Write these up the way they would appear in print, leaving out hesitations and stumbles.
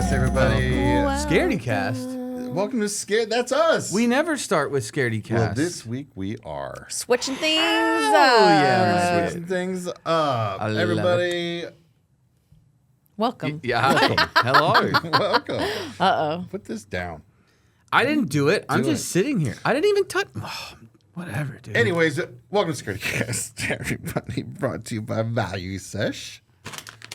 Scaredycast, everybody. Scaredycast? Welcome to Scare. That's us. We never start with Scaredycast. Well, this week we are Switching things Oh, up. yeah. switching things up. I love Everybody, Welcome. Yeah. Hello. welcome. Uh-oh. Put this down. I didn't do it. I'm Do just it. sitting here. I didn't even touch. Oh, whatever, dude. Anyways, welcome to Scaredycast, everybody. Brought to you by Value Sesh.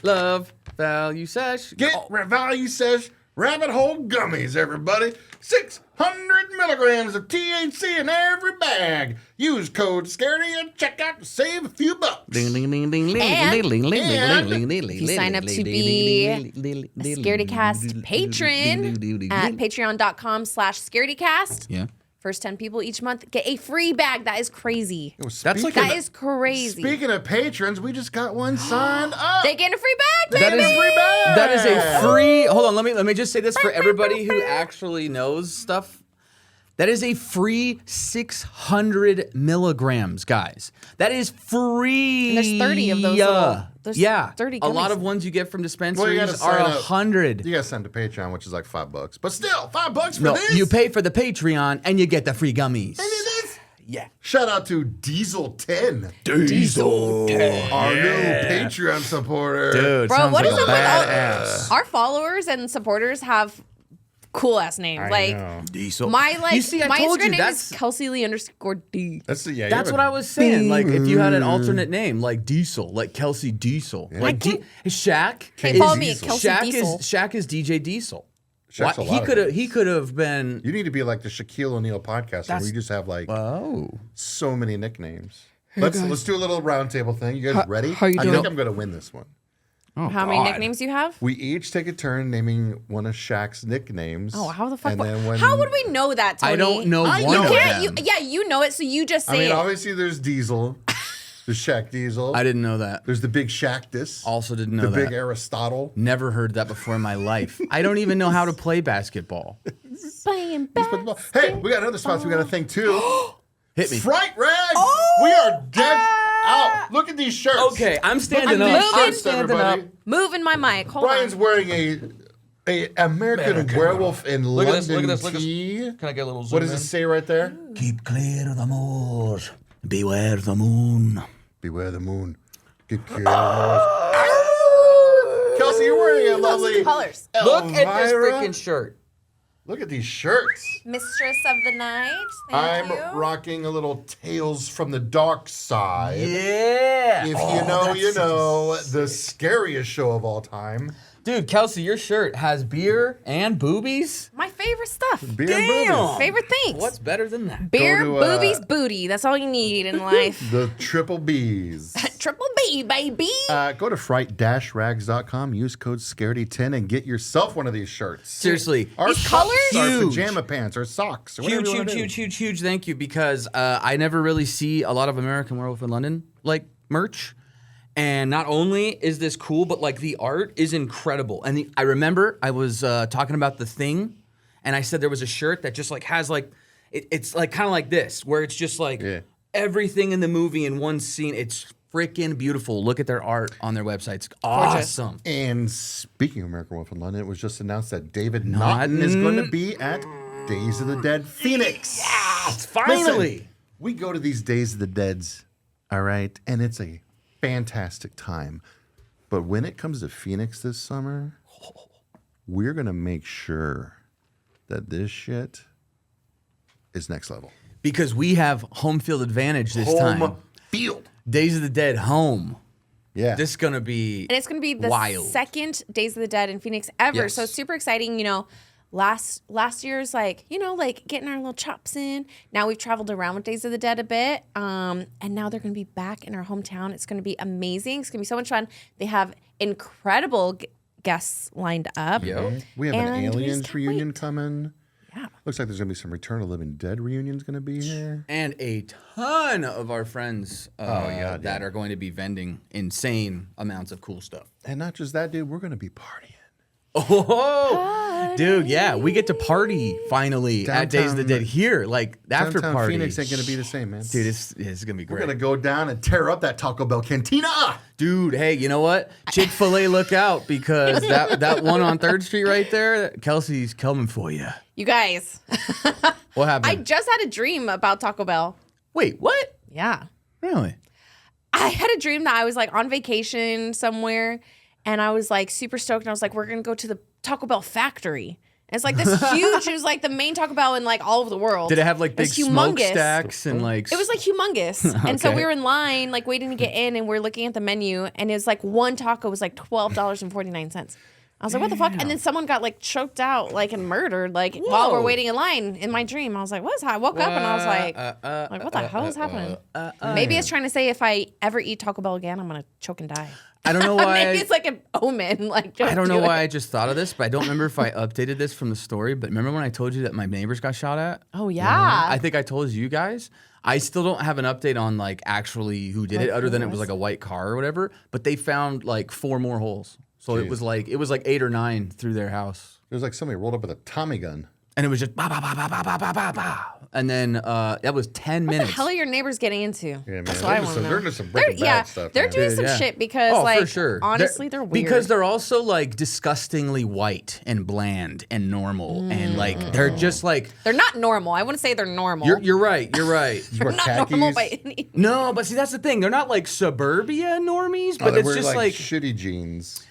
Love, value, sesh. Get Value Sesh Rabbit Hole Gummies, everybody. 600 milligrams of THC in every bag. Use code SCAREDY at checkout to save a few bucks. Ding, ding, ding, ding, ding, And- ding, ding, ding, and ding, ding, if you sign up to be a Scaredycast patron at patreon.com/Scaredycast, Yeah. first 10 people each month get a free bag. That is crazy. That's like That is crazy. Speaking of patrons, we just got one signed up. They get a free bag, That baby. is free bag. That is a free. Hold on, let me just say this for everybody who actually knows stuff. That is a free 600 milligrams, guys. That is free. And there's 30 of those little- there's yeah. 30 A lot gummies. of ones you get from Well, you dispensaries gotta are sign up. 100. You gotta send to Patreon, which is like $5, but still $5 for No, this. you pay for the Patreon and you get the free gummies. And it is. Yeah. Shout out to Diesel 10, Diesel 10. our new Patreon supporter. Dude, Bro, sounds what like is a up with badass. our followers and supporters have cool ass names. I Like know. Diesel. my You see, I my told Instagram you name that's is Kelsey Lee _D. That's the yeah. That's what I was saying. Like, if you had an alternate name, like Diesel, like Kelsey Diesel, like Shaq. Hey, follow me, Diesel. Kelsey Shaq Diesel. is DJ Diesel. Shaq's a Why- lot of things. he could have been. You need to be like the Shaquille O'Neal podcast, where you just have like Oh. so many nicknames. Let's do a little roundtable thing. You guys ready? how you I doing? think I'm gonna win this one. How many nicknames you have? We each take a turn naming one of Shaq's nicknames. Oh, how the fuck? And then when, How would we know that, Tony? I don't know I one know of that. You, them. yeah, you know it, so you just I say mean, it. obviously there's Diesel. There's Shaq Diesel. I didn't know that. There's the big Shaqtus. Also didn't know the that. big Aristotle. Never heard that before in my life. I don't even know how to play basketball. Playing Hey, we got another sponsor. We got a thing too. Hit me. Fright Rags. We are dead out. Look at these shirts. Okay, I'm standing I'm up. moving. I'm standing everybody. up. Moving my mic. Hold Brian's on. wearing a American werewolf in Look London at this, look at this, look at this. tee. Can I get a little zoom What does in? it say right there? Keep clear of the moors. Beware the moon. Beware the moon. Get cured. Kelsey, you're wearing a lovely colors. Look at this Elvira. freaking shirt. Look at these shirts. Mistress of the night. I'm rocking a little Tales from the Dark Side. Yeah. If you know, you know. The scariest show of all time. Dude, Kelsey, your shirt has beer and boobies. My favorite stuff. Beer and boobies. Favorite things. What's better than that? Beer, Go to, boobies, booty. That's all you need in life. The triple B's. Triple B, baby. Go to fright-rags.com, use code SCAREDY10 and get yourself one of these shirts. Seriously. Our These colors? our Huge. pajama pants, or socks, or whatever Huge, you wanna huge, do. huge thank you, because I never really see a lot of American Werewolf in London like merch. And not only is this cool, but like the art is incredible. And I remember I was talking about The Thing, and I said there was a shirt that just like has like it's like kind of like this, where it's just like everything in the movie in one scene. It's freaking beautiful. Look at their art on their website. It's awesome. And speaking of American Wolf in London, it was just announced that David Naughton is going to be at Days of the Dead Phoenix. Yes, finally. Listen, we go to these Days of the Deads, all right, and it's a fantastic time. But when it comes to Phoenix this summer, we're going to make sure that this shit is next level. Because we have home field advantage this time. Home field. Days of the Dead home. Yeah. This is gonna be And it's going to be the wild. second Days of the Dead in Phoenix ever. Yes. So it's super exciting. You know, last year's like, you know, like getting our little chops in. Now we've traveled around with Days of the Dead a bit. And now they're going to be back in our hometown. It's going to be amazing. It's going to be so much fun. They have incredible guests lined up. Yo. We have an And we just Aliens can't reunion wait. coming. Yeah. Looks like there's going to be some Return of the Living Dead reunions going to be here. And a ton of our friends that are going to be vending insane amounts of cool stuff. And not just that, dude, we're going to be partying. Oh, dude, yeah, we get to party finally at Days of the Dead here. Like after Downtown party. Phoenix ain't gonna be the same, man. Dude, it's gonna be great. We're gonna go down and tear up that Taco Bell cantina. Dude, hey, you know what? Chick-fil-A, look out, because that one on 3rd Street right there, Kelsey's coming for you. You guys, What happened? I just had a dream about Taco Bell. Wait, what? Yeah. Really? I had a dream that I was like on vacation somewhere and I was like super stoked. And I was like, we're going to go to the Taco Bell factory. And it's like this huge, it was like the main Taco Bell in like all over the world. Did it have like It big was humongous. smokestacks and like... It was like humongous. And so Okay. we were in line, like waiting to get in, and we're looking at the menu, and it was like one taco was like $12.49. I was like, what the fuck? And then someone got like choked out, like and murdered, like while we're waiting in line in my dream. I was like, what's that? I woke up and I was like, what the hell is happening? Maybe it's trying to say if I ever eat Taco Bell again, I'm going to choke and die. I don't know why... Maybe it's like an omen. Like I don't know why I just thought of this, but I don't remember if I updated this from the story. But remember when I told you that my neighbors got shot at? Oh, yeah. I think I told you guys. I still don't have an update on like actually who did it, other than it was like a white car or whatever. But they found like 4 more holes. So it was like 8 or 9 through their house. It was like somebody rolled up with a Tommy gun. And it was just ba ba ba ba ba ba ba ba ba. And then that was 10 What minutes. the hell are your neighbors getting into? Yeah, man. That's what I want to know. They're into some Breaking Bad stuff. They're man. doing Dude, some yeah. shit because, Oh, like, for sure. honestly, they're weird. Because they're also like disgustingly white and bland and normal, and like they're just like they're not normal. I wouldn't say they're normal. you're right. You're right. they're not khakis. normal by any. No, but see that's the thing. They're not like suburbia normies, Oh, but they it's wear, just like shitty jeans.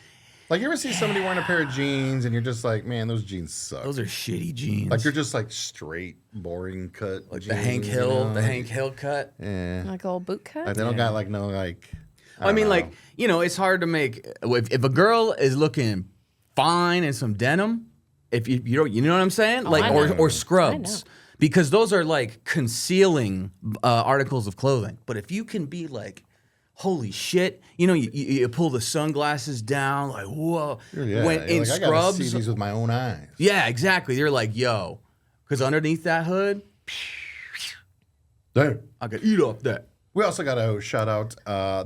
Like you ever see somebody wearing a pair of jeans and you're just like, man, those jeans suck. those are shitty jeans. Like you're just like straight, boring cut. like jeans, the Hank Hill, you know? the Hank Hill cut. Yeah. Like a little boot cut. Like they don't got like no like. I mean, don't like know. it's hard to make if a girl is looking fine in some denim. If you know what I'm saying, like I know. or scrubs, because those are like concealing articles of clothing. But if you can be like, holy shit, you pull the sunglasses down, like whoa, Yeah, when you're in like, I gotta scrubs, see these with my own eyes. yeah, exactly. You're like, yo, because underneath that hood, Damn. I could eat off that. We also got to shout out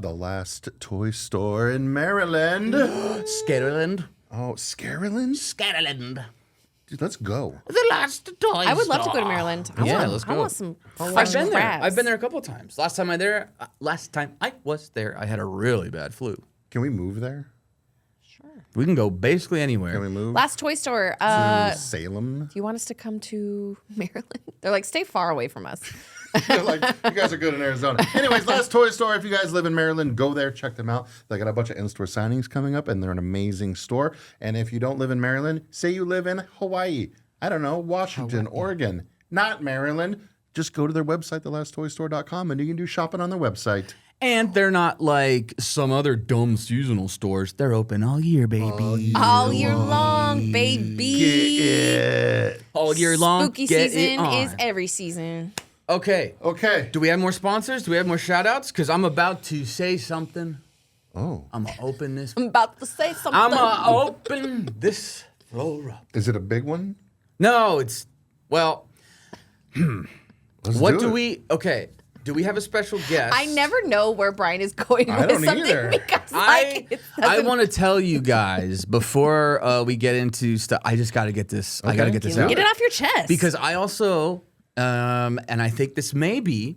the last toy store in Maryland. Scaredycast. Oh, Scareland? Scaredycast. Dude, let's go. The last toy I would love to go to Maryland. Let's go. I want some. I've been there. crabs. I've been there a couple of times. Last time I was there, I had a really bad flu. Can we move there? We can go basically anywhere. Can we move Last toy store. to Salem? Do you want us to come to Maryland? They're like, stay far away from us. They're like, you guys are good in Arizona. Anyways, last toy store. If you guys live in Maryland, go there, check them out. They got a bunch of in-store signings coming up, and they're an amazing store. And if you don't live in Maryland, say you live in Hawaii, I don't know, Washington, Oregon, not Maryland, just go to their website, thelasttoystore.com, and you can do shopping on their website. And they're not like some other dumb seasonal stores. They're open all year, baby. All year long, baby. Yeah. All year long. Spooky Get it season on. is every season. Okay. Okay. Do we have more sponsors? Do we have more shout outs? Because I'm about to say something. Oh. I'm going to open this. I'm about to say something. I'm going to open this floor up. Is it a big one? No, it's, well, Let's what do do it. okay. Do we have a special guest? I never know where Brian is going I with don't something either. because I I want to tell you guys before we get into stuff. I just got to get this. I got to get this out get it off your chest. because I also, and I think this may be,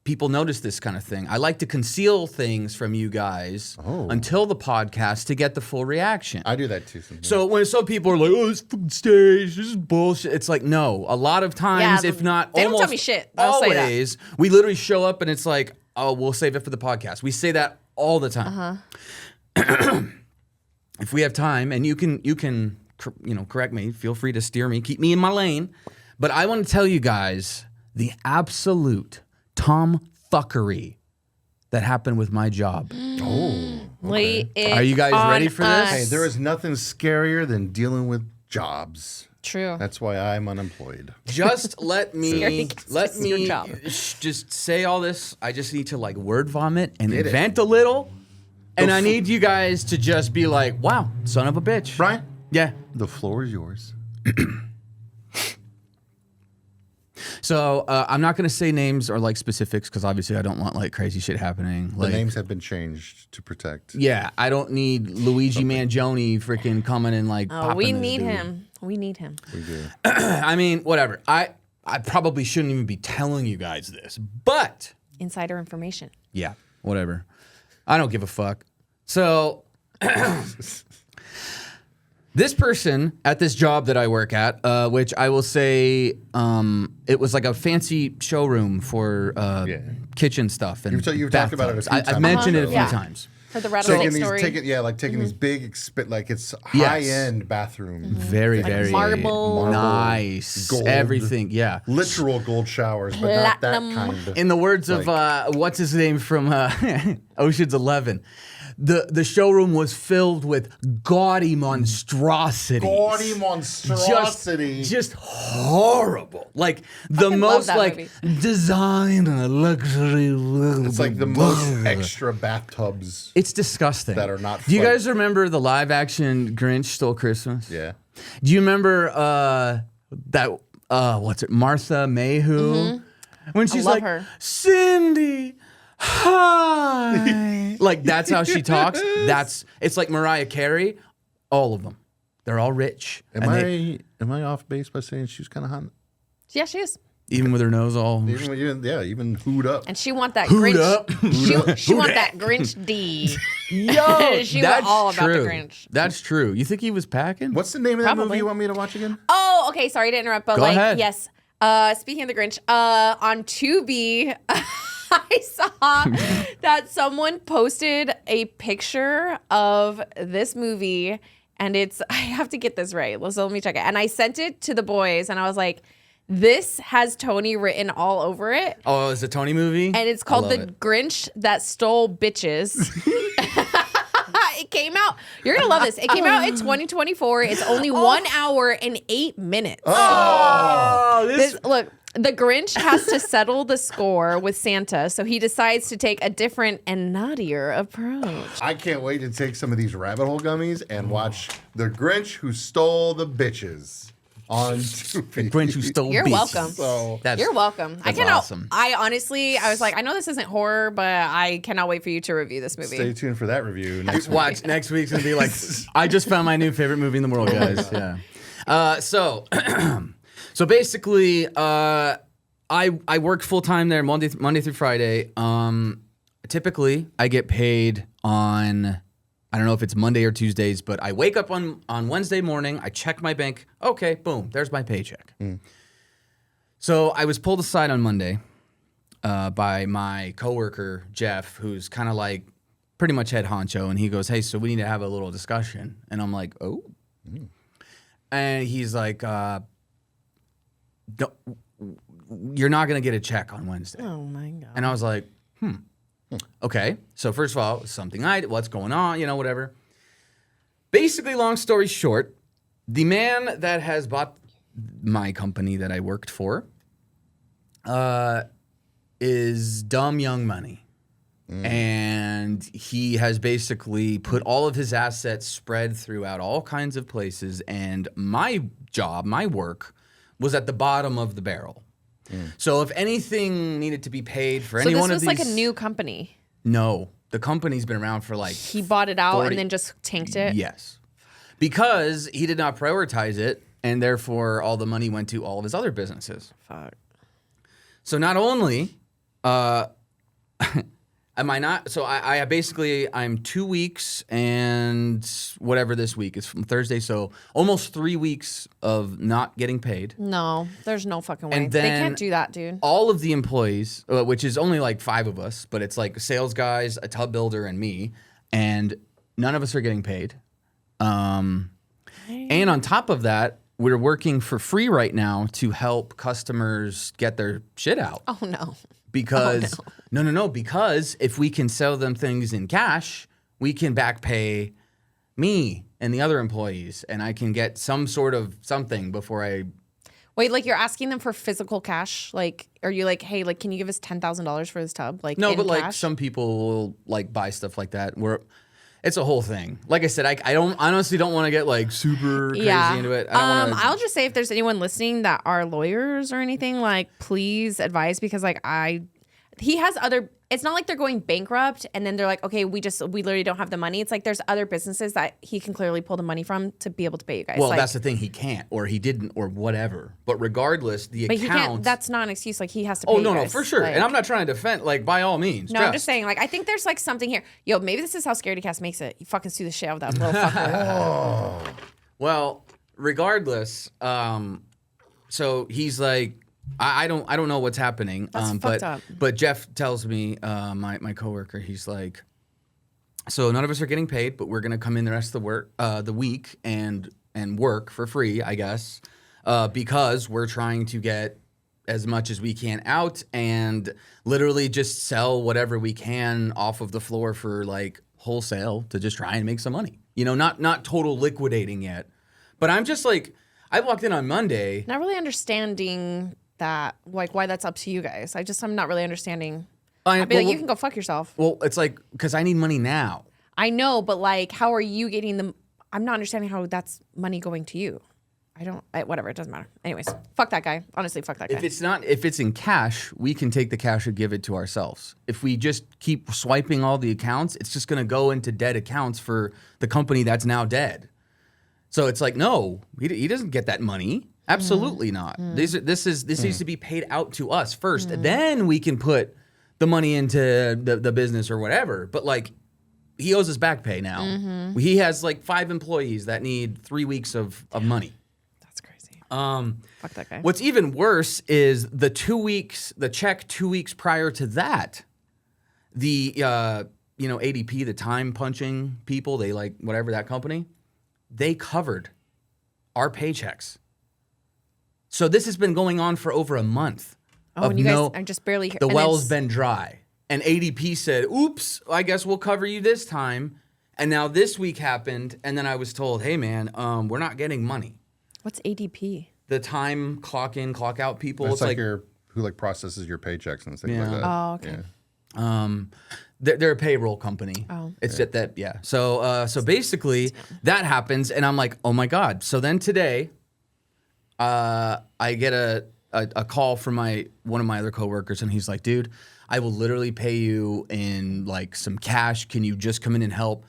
people notice this kind of thing. I like to conceal things from you guys until the podcast to get the full reaction. I do that too sometimes. So when some people are like, "Oh, this fucking stage, this is bullshit," it's like, no. A lot of times, Yeah, if not they don't almost tell me shit. They'll say that. always, we literally show up and it's like, "Oh, we'll save it for the podcast." We say that all the time. If we have time, and you can correct me. Feel free to steer me, keep me in my lane. But I want to tell you guys the absolute tomfuckery that happened with my job. Lay it Are you guys on ready for this? us. Hey, there is nothing scarier than dealing with jobs. True. That's why I'm unemployed. Just let me Scaredycast is your job. just say all this. I just need to like word vomit and vent a little. And I need you guys to just be like, wow, son of a bitch. Brian, Yeah. the floor is yours. So I'm not going to say names or like specifics because obviously I don't want like crazy shit happening. The Like, names have been changed to protect. yeah, I don't need Luigi Mangione freaking coming and like. Oh, popping we this need dude. him. We need him. We do. I mean, whatever. I probably shouldn't even be telling you guys this, but Insider information. yeah, whatever. I don't give a fuck. So. This person at this job that I work at, which I will say, it was like a fancy showroom for kitchen stuff and You've talked about it a few I've times. mentioned it a few Yeah. times. For the rattlesnake story. Taking these big, like it's Yes. high-end bathroom. Very, very marble. nice. Gold. Everything, yeah. Literal gold showers, but not that Platinum. kind of. In the words of what's his name from Ocean's 11, the showroom was filled with gaudy monstrosities. Gaudy monstrosity. Just horrible. Like the Fucking love most that like movie. design and luxury. It's like the most extra bathtubs. It's disgusting. That are not Do you like- guys remember the live action Grinch Stole Christmas? Yeah. Do you remember that what's it, Martha Mayhew? When she's love like, her. Cindy, hi. Like that's how she talks. It's like Mariah Carey. All of them. They're all rich. Am I off base by saying she's kind of hot? Yeah, she is. Even with her nose all. Even hooed up. And she want that Hoot Grinch. up. She want that Grinch D. Yo, She that's was all about the true. Grinch. That's true. You think he was packing? What's the name of that movie Probably. you want me to watch again? Oh, okay. Sorry to interrupt, but Go ahead. yes. Speaking of the Grinch, on Tubi, I saw that someone posted a picture of this movie, and I have to get this right. So let me check it. And I sent it to the boys, and I was like, this has Tony written all over it. Oh, it's a Tony movie? And it's called I The love it. Grinch That Stole Bitches. It came out. You're going to love this. It came out in 2024. It's only 1 hour and 8 minutes. Oh, Look, the Grinch has to settle the score with Santa, so he decides to take a different and naughtier approach. I can't wait to take some of these rabbit hole gummies and watch The Grinch Who Stole the Bitches on Tubi. Grinch Who Stole You're Beasts. welcome. So You're welcome. That's I awesome. honestly, I was like, I know this isn't horror, but I cannot wait for you to review this movie. stay tuned for that review next week. Watch next week's gonna be like, I just found my new favorite movie in the world, guys. Yeah. So basically, I work full time there Monday through Friday. Typically, I get paid on, I don't know if it's Monday or Tuesdays, but I wake up on Wednesday morning. I check my bank. Okay, boom, there's my paycheck. So I was pulled aside on Monday by my coworker Jeff, who's kind of like pretty much head honcho, and he goes, "Hey, so we need to have a little discussion." And I'm like, "Oh," and he's like, "You're not gonna get a check on Wednesday." Oh my God. And I was like, okay. So first of all, something what's going on, whatever. Basically, long story short, the man that has bought my company that I worked for is dumb young money. And he has basically put all of his assets spread throughout all kinds of places. And my job, my work, was at the bottom of the barrel. So if anything needed to be paid for So any this one of was these, like a new company. no, the company's been around for like He bought it out 40 and then just tanked it. yes, because he did not prioritize it, and therefore all the money went to all of his other businesses. Fuck. So not only am I not, so I basically, I'm 2 weeks and whatever this week is from Thursday, so almost 3 weeks of not getting paid. No, there's no fucking way. And They then can't do that, dude. All of the employees, which is only like 5 of us, but it's like sales guys, a tub builder, and me, and none of us are getting paid. And on top of that, we're working for free right now to help customers get their shit out. Oh no. Because no, because if we can sell them things in cash, we can back pay me and the other employees, and I can get some sort of something before I. Wait, like you're asking them for physical cash? Like, are you like, hey, like, can you give us $10,000 for this tub? Like, No, in but like cash? some people will like buy stuff like that. It's a whole thing. Like I said, I honestly don't want to get like super crazy into it. I don't wanna, I'll just say if there's anyone listening that are lawyers or anything, like please advise because like he has other. It's not like they're going bankrupt and then they're like, okay, we literally don't have the money. It's like there's other businesses that he can clearly pull the money from to be able to pay you guys. Well, like, that's the thing. He can't, or he didn't, or whatever. But regardless, the but account. he can't. That's not an excuse. Like he has to. Pay Oh you no, guys. for sure. Like, And I'm not trying to defend. Like by all means. No, I'm just saying. Like I think there's like something here. Yo, maybe this is how Scaredycast makes it. You fucking sue the shit out of that little fucker. Well, regardless, so he's like, I don't know what's happening. That's fucked up. But Jeff tells me, my coworker, he's like, so none of us are getting paid, but we're gonna come in the rest of the week and work for free, I guess, because we're trying to get as much as we can out and literally just sell whatever we can off of the floor for like wholesale to just try and make some money. You know, not total liquidating yet. But I'm just like, I walked in on Monday. Not really understanding that, like why that's up to you guys. I'm not really understanding. I'd be like, you can go fuck yourself. Well, it's like, because I need money now. I know, but like, how are you getting them? I'm not understanding how that's money going to you. Whatever, it doesn't matter. Anyways, fuck that guy. Honestly, fuck that guy. If it's in cash, we can take the cash and give it to ourselves. If we just keep swiping all the accounts, it's just going to go into dead accounts for the company that's now dead. So it's like, no, he doesn't get that money. Absolutely not. This needs to be paid out to us first. Then we can put the money into the business or whatever. But like, he owes us back pay now. He has like 5 employees that need 3 weeks of money. That's crazy. Fuck that guy. What's even worse is the check 2 weeks prior to that, the ADP, the time punching people, they like whatever that company, they covered our paychecks. So this has been going on for over a month. Oh, and you guys are just barely here. The well's been dry. And ADP said, oops, I guess we'll cover you this time. And now this week happened, and then I was told, hey man, we're not getting money. What's ADP? The time clock in, clock out people. It's like who processes your paychecks and things like that. Oh, okay. Yeah. They're a payroll company. Oh. It's that. So basically that happens, and I'm like, oh my God. So then today, I get a call from one of my other coworkers, and he's like, dude, I will literally pay you in like some cash. Can you just come in and help?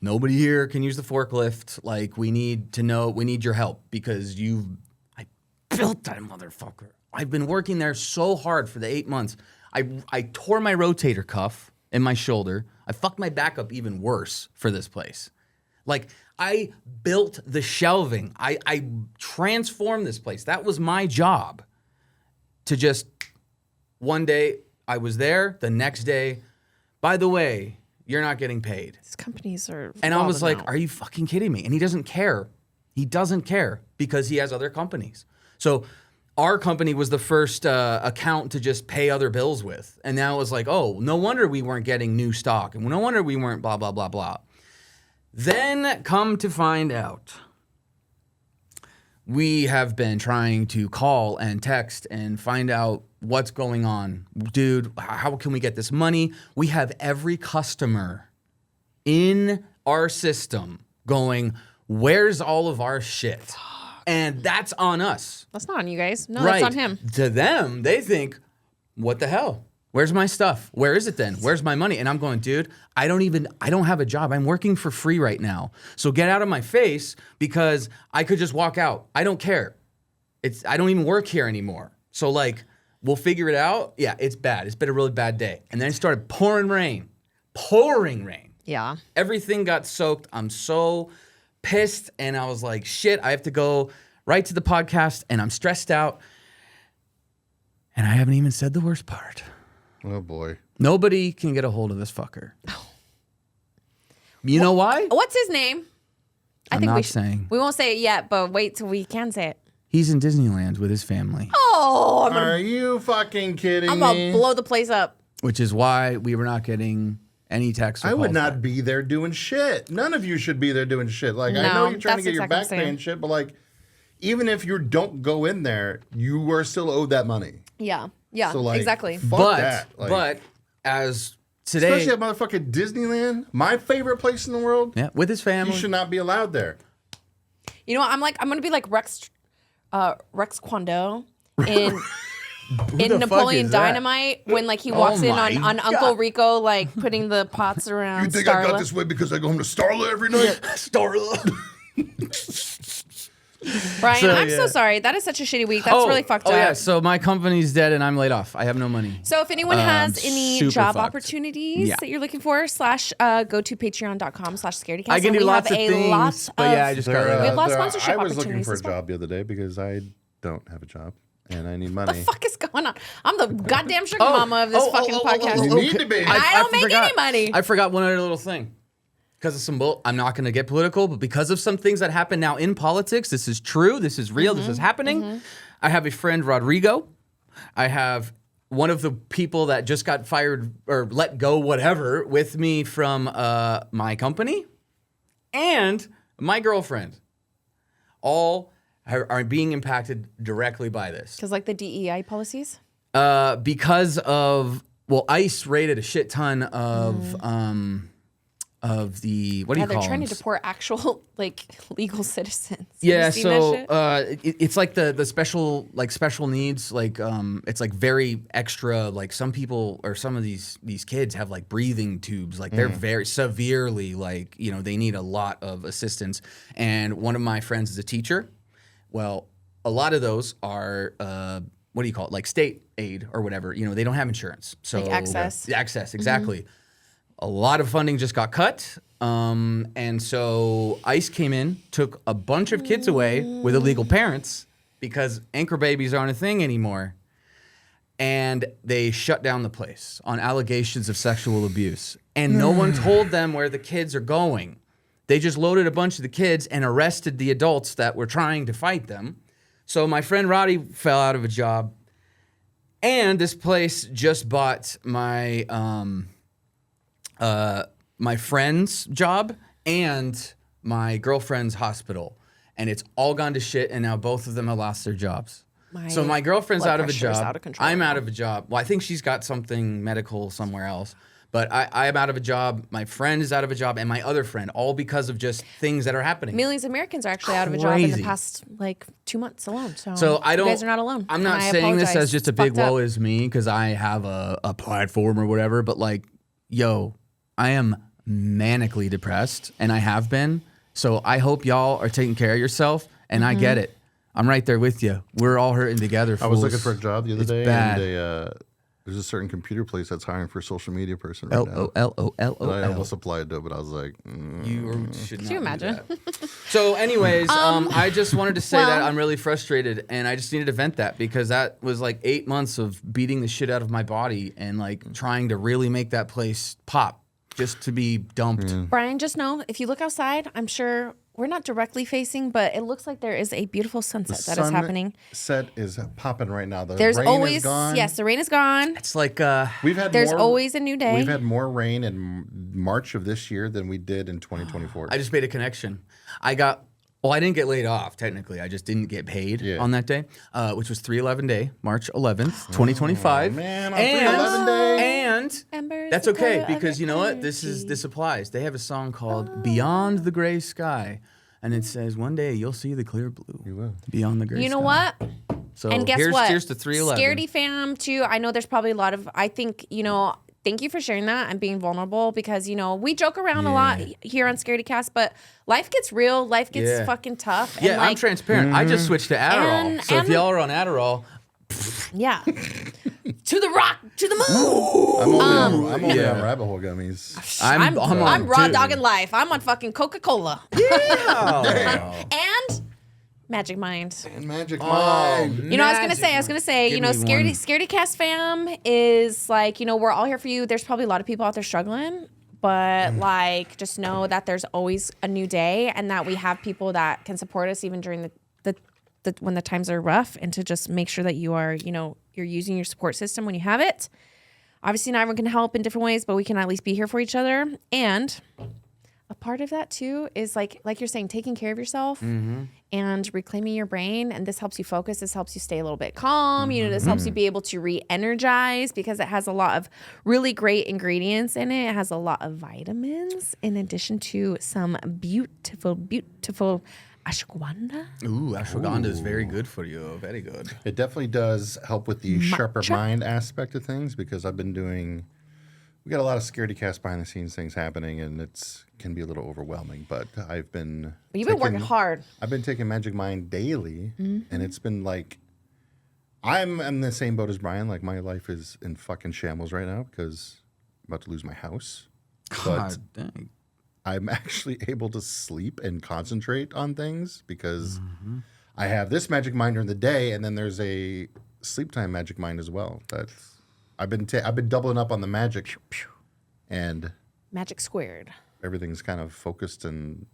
Nobody here can use the forklift. Like, we need your help because I built that motherfucker. I've been working there so hard for the 8 months. I tore my rotator cuff in my shoulder. I fucked my back up even worse for this place. Like, I built the shelving. I transformed this place. That was my job. To just, one day I was there, the next day, by the way, you're not getting paid. These companies are. And I was like, are you fucking kidding me? And he doesn't care. He doesn't care because he has other companies. So our company was the first account to just pay other bills with. And now it was like, oh, no wonder we weren't getting new stock. And no wonder we weren't blah, blah, blah, blah. Then come to find out, we have been trying to call and text and find out what's going on. Dude, how can we get this money? We have every customer in our system going, where's all of our shit? And that's on us. That's not on you guys. No, Right. that's on him. To them, they think, what the hell? Where's my stuff? Where is it then? Where's my money? And I'm going, dude, I don't have a job. I'm working for free right now. So get out of my face because I could just walk out. I don't care. I don't even work here anymore. So like, we'll figure it out. Yeah, it's bad. It's been a really bad day. And then it started pouring rain. Yeah. Everything got soaked. I'm so pissed. And I was like, shit, I have to go right to the podcast and I'm stressed out. And I haven't even said the worst part. Oh boy. Nobody can get a hold of this fucker. You know why? What's his name? I'm not saying. We won't say it yet, but wait till we can say it. He's in Disneyland with his family. Oh, Are you fucking kidding I'm me? gonna blow the place up. Which is why we were not getting any texts. I would not be there doing shit. None of you should be there doing shit. Like, I No, know you're trying to that's get your exactly back what I'm pay saying. and shit, but like, even if you don't go in there, you are still owed that money. Yeah. Yeah. So like, exactly. fuck But that. Like, but as today, Especially at motherfucking Disneyland, my favorite place in the world. yeah, with his family. You should not be allowed there. You know what? I'm gonna be like Rex Kwando in the fuck Napoleon is that? Dynamite when like he walks in my on Uncle Rico like putting the pots around. You think I got Starla. this way because I go home to Starla every night? Starla. Brian, So, I'm so yeah. sorry. That is such a shitty week. That's really fucked up. Yeah, so my company's dead and I'm laid off. I have no money. So if anyone has any super job fucked. opportunities Yeah. that you're looking for, go to patreon.com/scaredycast. I can and do we lots have of a things, lot but yeah, I of- just got laid We have off. lots of sponsorship I was looking for a opportunities as well. job the other day because I don't have a job and I need What money. the fuck is going on? I'm the goddamn sugar mama of this fucking podcast. You need to be. And I don't make any money. I forgot one other little thing. Because of some I'm not going to get political, but because of some things that happen now in politics, this is true, this is real, this is happening. I have a friend, Rodrigo. I have one of the people that just got fired or let go, whatever, with me from my company, and my girlfriend. All are being impacted directly by this. Because like the DEI policies. Because of, ICE raided a shit ton of the, what do you They're call trying them? to deport actual like legal citizens. Have Yeah, you seen that so shit? it's like the special needs, like it's like very extra. Like some people or some of these kids have like breathing tubes, like they're very severely like they need a lot of assistance. And one of my friends is a teacher. Well, a lot of those are what do you call it? Like state aid or whatever. They don't have insurance, so Like access. Access, exactly. A lot of funding just got cut. And so ICE came in, took a bunch of kids away with illegal parents because anchor babies aren't a thing anymore. And they shut down the place on allegations of sexual abuse. And no one told them where the kids are going. They just loaded a bunch of the kids and arrested the adults that were trying to fight them. So my friend Roddy fell out of a job. And this place just bought my my friend's job and my girlfriend's hospital, and it's all gone to shit. And now both of them have lost their jobs. So my girlfriend's blood out of a pressure is job. out of control I'm now. out of a job. Well, I think she's got something medical somewhere else. But I'm out of a job. My friend is out of a job, and my other friend, all because of just things that are happening. Millions of Americans are actually out of a job in the Crazy. past like 2 months alone. So I don't. You guys are not alone. I'm and not I saying this apologize. as just a It's big fucked up. woe is me because I have a platform or whatever. But like, yo, I am manically depressed, and I have been. So I hope y'all are taking care of yourself, and I get it. I'm right there with you. We're all hurting together. I was fools. looking for a job the other It's day, bad. and there's a certain computer place that's hiring for a social media person right now. And I LOL. almost applied to it, but I was like, You should not Could you imagine? do that. So, anyways, I just wanted to say that well- I'm really frustrated, and I just needed to vent that because that was like 8 months of beating the shit out of my body and like trying to really make that place pop just to be dumped. Brian, just know if you look outside, I'm sure we're not directly facing, but it looks like there is a beautiful sunset that is happening. Sunset is popping right now. The There's rain always is gone. yes, the rain is gone. It's like We've had There's more, always a new day. We've had more rain in March of this year than we did in 2024. I just made a connection. I didn't get laid off technically. I just didn't get paid Yeah. on that day, which was 3/11 day, March 11th, 2025. man, on 3/11 day. And Embers that's the okay color of because you know what? energy. This applies. They have a song called "Beyond the Gray Sky," and it says, "One day you'll see the clear blue You will. beyond the gray." You know sky." what? So And guess here's, what? Here's to 311. Scaredy fam too. I know there's probably a lot of. I think Thank you for sharing that and being vulnerable because we joke around a lot here on Scaredycast, but life gets real. Life gets fucking tough. Yeah, and I'm transparent. I just switched to Adderall. So if and- y'all are on Adderall, Yeah. To the rock, to the moon. I'm only on rabbit hole gummies. I'm on I'm raw too. dogging life. I'm on fucking Coca-Cola. Yeah. And Magic Mind. And Magic Mind. I was gonna say, Give me one. Scaredycast fam is like, we're all here for you. There's probably a lot of people out there struggling, but like, just know that there's always a new day, and that we have people that can support us even during the when the times are rough, and to just make sure that you are, you're using your support system when you have it. Obviously, not everyone can help in different ways, but we can at least be here for each other. And a part of that too is like you're saying, taking care of yourself and reclaiming your brain. And this helps you focus. This helps you stay a little bit calm. You know, this helps you be able to re-energize because it has a lot of really great ingredients in it. It has a lot of vitamins in addition to some beautiful, beautiful ashwagandha. Ooh, ashwagandha is very good for you. Very good. It definitely does help with the sharper Matcha. mind aspect of things because I've been doing. We got a lot of Scaredycast behind the scenes things happening, and it's can be a little overwhelming. But I've been. But you've been working hard. I've been taking Magic Mind daily, and it's been like. I'm in the same boat as Brian. Like my life is in fucking shambles right now because I'm about to lose my house. But God dang. I'm actually able to sleep and concentrate on things because I have this Magic Mind during the day, and then there's a sleep time Magic Mind as well. That's I've been doubling up on the magic, and Magic squared. everything's kind of focused, and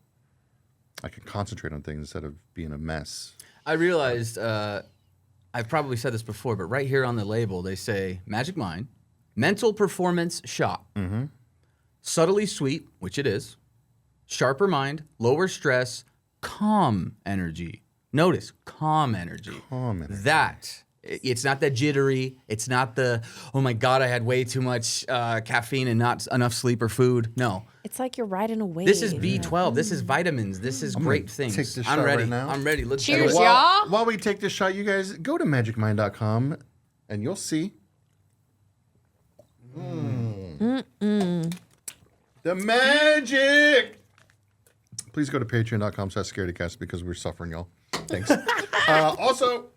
I can concentrate on things instead of being a mess. I realized, I've probably said this before, but right here on the label, they say Magic Mind, Mental Performance Shop. Subtly sweet, which it is. Sharper mind, lower stress, calm energy. Notice, calm energy. Calm energy. That, it's not that jittery. It's not the, oh my God, I had way too much caffeine and not enough sleep or food. No. It's like you're riding a wave. This is B12. This is vitamins. This is great things. take this I'm shot ready. right now. I'm ready. Let's Cheers, do it. y'all. While we take this shot, you guys go to magicmind.com, and you'll see. The magic. Please go to patreon.com/scaredycast because we're suffering, y'all. Thanks. Also,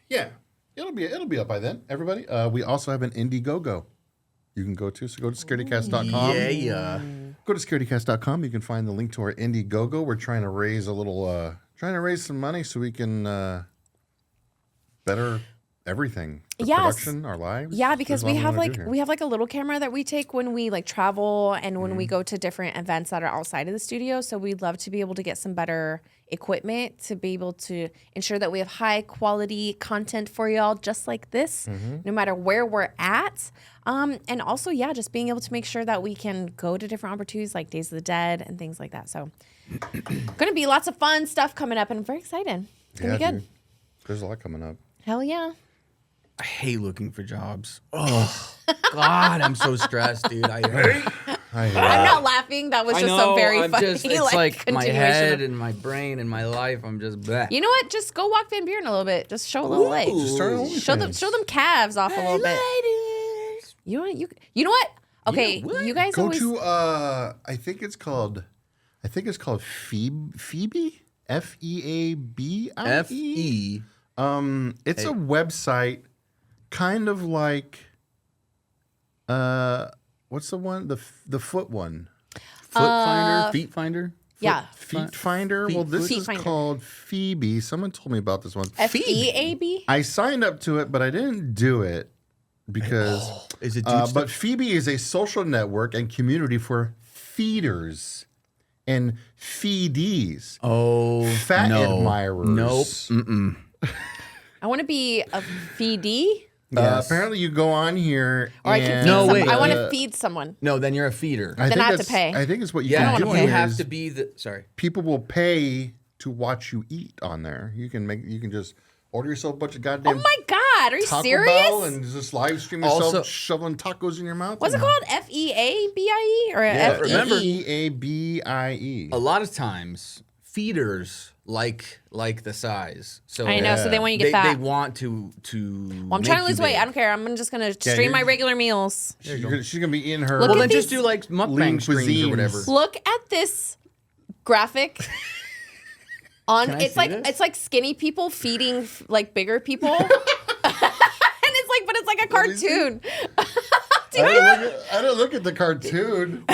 yeah, it'll be up by then, everybody. We also have an Indiegogo you can go to. So go to scaredycast.com. Yeah. Go to scaredycast.com. You can find the link to our Indiegogo. We're trying to raise some money so we can better everything. The Yes. production, our lives. Yeah, because There's a lot we wanna have do a little camera that we take when we like travel and when we go to different events that are outside of the studio. So we'd love to be able to get some better equipment to be able to ensure that we have high quality content for y'all just like this, no matter where we're at. And also, yeah, just being able to make sure that we can go to different opportunities like Days of the Dead and things like that. So gonna be lots of fun stuff coming up, and I'm very excited. It's gonna be good. Dude. There's a lot coming up. Hell yeah. I hate looking for jobs. Oh, God, I'm so stressed, dude. I hate I'm not laughing. That was I just know, a very I'm funny just, it's like my continuation head of- and my brain and my life. I'm just bleh. You know what? Just go walk Van Buren a little bit. Just show a little legs. Just start an Show them OnlyFans. calves off a little bit. You know what? You know what? Okay, you guys Go always to I think it's called Phoebe. FEABIE. F-E. It's a website, kind of like, what's the one? The foot one. Foot finder? Feet finder? yeah. Feet Finder. Feet- Well, this Feet is Finder. called Phoebe. Someone told me about this one. FEAB. I signed up to it, but I didn't do it because. Is it But Phoebe is a social network and community for feeders and feedies. Oh, Fat no. admirers. Nope. Mm-mm. I want to be a feedee, Yes. Apparently, you go on here. or I can and, feed No, someone. wait. I want to feed someone. No, then you're a feeder. I Then think I have to that's- pay. I think it's what you Yeah, can do. you have is to be the. Sorry. people will pay to watch you eat on there. You can just order yourself a bunch of Oh goddamn my God, are you Taco serious? Bell and just live stream yourself Also- shoveling tacos in your mouth. What's it called? FEABIE or Yeah, FEE? remember- FEABIE. A lot of times, feeders like the size. So I know, so they want you to get they fat. want to. Well, I'm trying to lose weight. I don't care. I'm just gonna stream my you're- regular meals. She's gonna be eating her. Look Well, at then just these do like lean mukbang streams cuisines. or whatever. Look at this graphic. On Can I it's see like this? it's like skinny people feeding like bigger people, and it's like a cartoon. I don't look at the cartoon.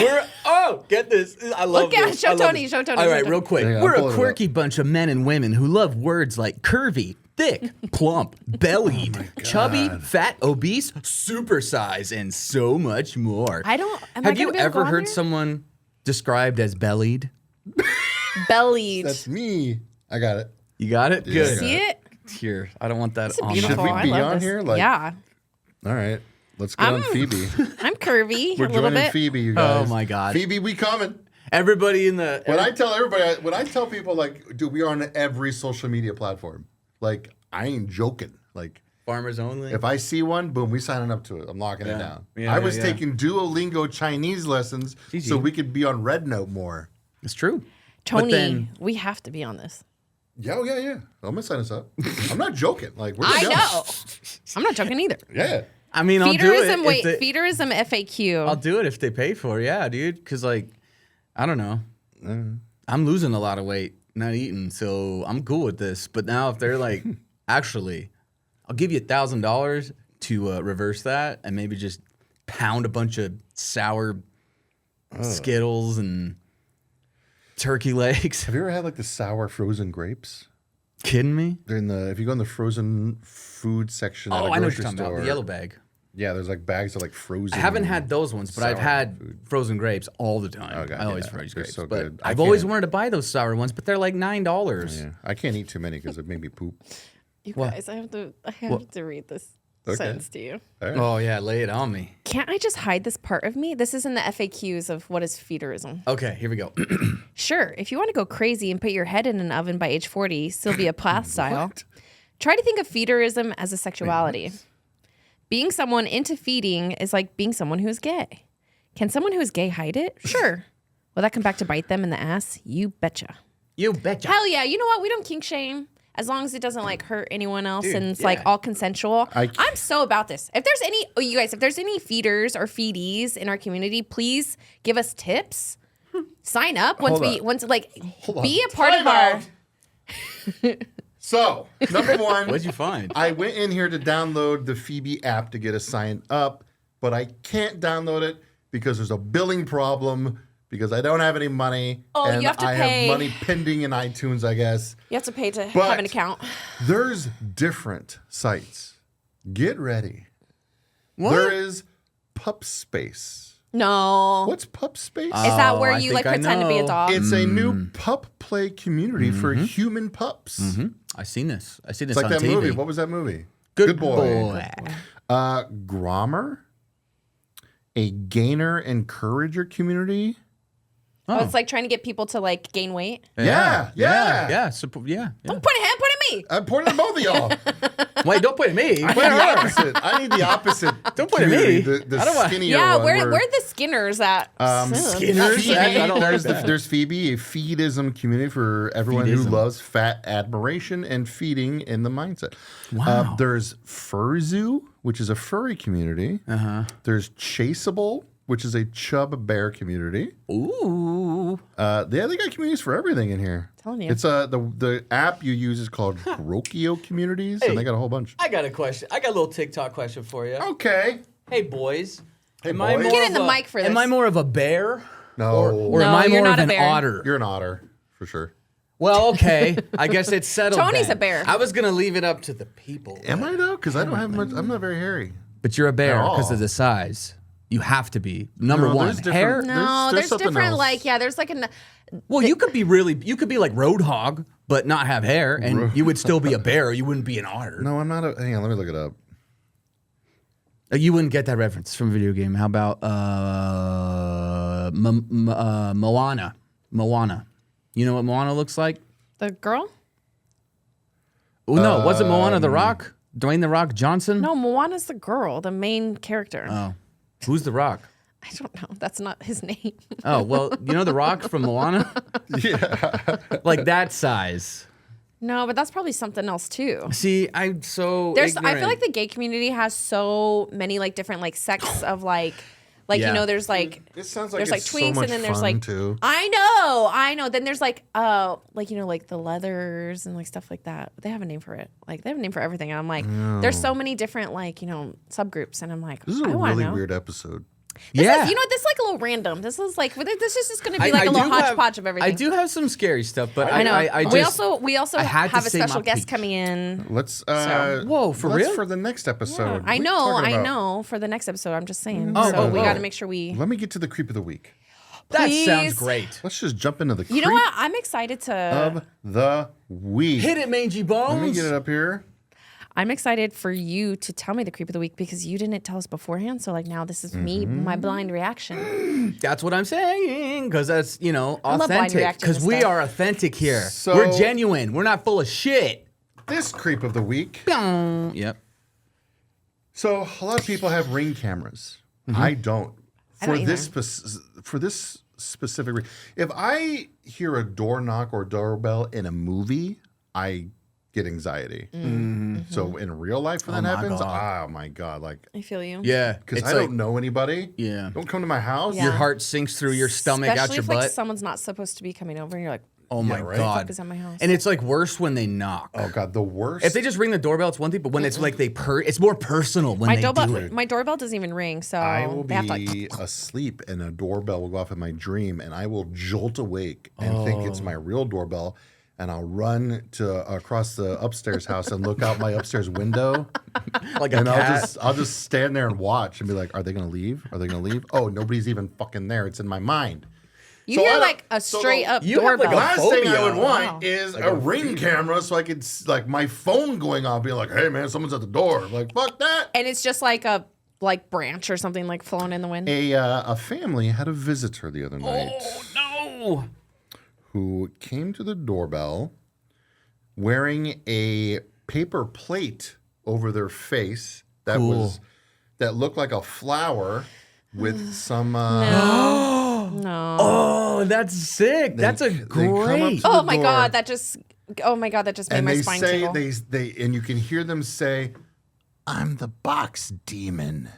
Get this. I love Look at- this. show I love Tony, this. show Tony, All show right, Tony. real quick. Hang on, We're I'll pull a it quirky bunch of men and women who love words like curvy, thick, plump, bellied, chubby, fat, obese, supersize, and so much more. I don't. Am Have I you gonna be able to ever go on heard there? someone described as bellied? bellied? That's me. I got it. You got it? Good. See it? Here, I don't want that It's on beautiful. Should we I be love on this. here? Like- yeah, All right. Let's get on Phoebe. I'm curvy We're a little joining bit. Phoebe, you guys. Oh my God. Phoebe, we coming. Everybody in the When I tell people like, dude, we are on every social media platform. Like, I ain't joking. Like, farmers only. if I see one, boom, we signing up to it. I'm locking it down. Yeah, I was yeah. taking Duolingo Chinese lessons so we could be on Red Note more. It's true. Tony, we have to be on this. Yeah, I'm gonna sign us up. I'm not joking. Like, we're I gonna go. know. I'm not joking either. Yeah. I mean, I'll do it. Feederism FAQ. I'll do it if they pay for it. Yeah, dude. Because, like, I don't know. I'm losing a lot of weight, not eating. So I'm cool with this. But now if they're like, actually, I'll give you $1,000 to reverse that and maybe just pound a bunch of sour Skittles and turkey legs. Have you ever had like the sour frozen grapes? Kidding me? They're in the if you go in the frozen food section at a Oh, I know what grocery you're talking store. about. The yellow bag. Yeah, there's like bags of like frozen. I haven't had those ones, but I've sour had food. frozen grapes all the time. Okay, I always yeah, freeze they're grapes. so but good. I I've always can't- wanted to buy those sour ones, but they're like $9. Yeah, I can't eat too many because it made me poop. You What? guys, I have to read this sentence to you. All right. Oh, yeah, lay it on me. Can't I just hide this part of me? This is in the FAQs of what is feederism. Okay, here we go. Sure, if you want to go crazy and put your head in an oven by age 40, Sylvia Plath style, try to think of feederism as a sexuality. Being someone into feeding is like being someone who is gay. Can someone who is gay hide it? Sure. Will that come back to bite them in the ass? You betcha. You betcha. Hell yeah. You know what? We don't kink shame. As long as it doesn't like hurt anyone else Dude, and it's yeah. like all consensual. I'm so about this. If there's any, you guys, if there's any feeders or feedies in our community, please give us tips. Sign up Hold on. be a part of Time our. out. So, number one, What'd you find? I went in here to download the Phoebe app to get us signed up, but I can't download it because there's a billing problem because I don't have any money. Oh, and you have to I pay. have money pending in iTunes, I guess. You have to pay to But- have an account. There's different sites. Get ready. What? There is Pup Space. No. What's Pup Space? Is that where I you think like I pretend to be a know. dog? It's a new pup play community for human pups. I seen this. I seen this It's like on that TV. movie. What was that movie? Good boy. Grommer, a gainer encourager community. Oh, it's like trying to get people to like gain weight. Yeah. Yeah. Yeah. Don't point at him, point at me. I'm pointing at both of y'all. Wait, don't point at me. I need the opposite. I need the opposite. Don't point at community, me. The I don't want- skinnier Yeah, one. where are the Skinners at? Skinners? Phoebe, I don't like that. there's Phoebe, a feedism community for everyone who Feedism. loves fat admiration and feeding in the mindset. Wow. There's Furzu, which is a furry community. There's Chaseable, which is a chub bear community. Ooh. They got communities for everything in here. Telling you. It's the app you use is called Grokio Communities, and they got a whole bunch. I got a question. I got a little TikTok question for you. Okay. Hey, boys. Hey, Am I boys. more Get in of the a- mic for this. Am I more of a bear? No, Or No, am I you're more not of a an bear. otter? you're an otter for sure. Well, okay. I guess it's settled. Tony's then. a bear. I was gonna leave it up to the people. Am I though? Because I don't have much. I'm not very hairy. But you're a bear At all. because of the size. You have to be. Number No, one, there's different- hair. No, There's there's something different else. like there's like an Well, you could be like Roadhog, but not have hair, and you would still be a bear. You wouldn't be an otter. No, I'm not. Hang on, let me look it up. You wouldn't get that reference from a video game. How about Moana? Moana. You know what Moana looks like? the girl. Oh no, wasn't Moana the Rock? Dwayne the Rock Johnson? No, Moana's the girl, the main character. Oh, who's the Rock? I don't know. That's not his name. Oh well, you know the Rock from Moana? Yeah. Like that size. No, but that's probably something else too. See, I'm so. I feel ignorant. like the gay community has so many like different like sects of like Yeah. you know there's like It sounds like there's like it's so twinks much and then there's fun, like too. I know. Then there's like you know like the leathers and like stuff like that. They have a name for it. Like they have a name for everything. And I'm like, there's so many different like you know subgroups, and I'm like, This is a I want to really know. weird episode. This Yeah. is, you know what? This is like a little random. This is like this is just going to be like a little hodgepodge of everything. I do have some scary stuff, but I know. I we just, also I had to have a say special my guest piece. coming in. Let's. Whoa, for let's real? For the next episode. Yeah, What I are you know, talking I about? know. For the next episode, I'm just saying. Oh, so we oh. got to make sure we. Let me get to the creep of the week. that Please. sounds great. Let's just jump into the creep You know what? I'm excited to. of the week. Hit it, mangy Let me bones. get it up here. I'm excited for you to tell me the creep of the week because you didn't tell us beforehand. So like now this is me, my blind reaction. That's what I'm saying, because that's, love blind authentic. reacting Because to we stuff. are authentic here. So- We're genuine. We're not full of shit. This creep of the week. Yep. So a lot of people have Ring cameras. I don't. I don't For this specific reason, if I hear a door knock or doorbell in a movie, I get anxiety. So in real life, when that my happens, God. oh my God, like I feel you. Yeah. because It's I like don't know anybody. Yeah. Don't come to my house. Yeah. your heart sinks through your stomach Especially out your if butt. like someone's not supposed to be coming over and you're like, Oh my right? God. fuck is at my house? And it's like worse when they knock. Oh God, the worst. If they just ring the doorbell, it's one thing, but when it's like it's more personal when my they do it. doorbell doesn't even ring, so I will they have to be like asleep and a doorbell will go off in my dream, and I will jolt awake and think it's my real doorbell, and I'll run to across the upstairs house and look out my upstairs window, Like a and cat. I'll just stand there and watch and be like, "Are they gonna leave? Are they gonna leave? Oh, nobody's even fucking there. It's in my mind." you So hear I don't- like a so straight up you have, like, doorbell. a Last thing I phobia. would want Wow. is a Ring camera, so I could like my phone going off, being like, "Hey man, someone's at the door." I'm like, fuck that. And it's just like a branch or something like flown in the wind. A family had a visitor the other night Oh no. who came to the doorbell wearing a paper plate over their face that Cool. that looked like a flower with some. No. Oh, that's sick. That's a they come up great. to- Oh the my door. god, that just made And my they spine say tingle. they and you can hear them say, "I'm the box demon,"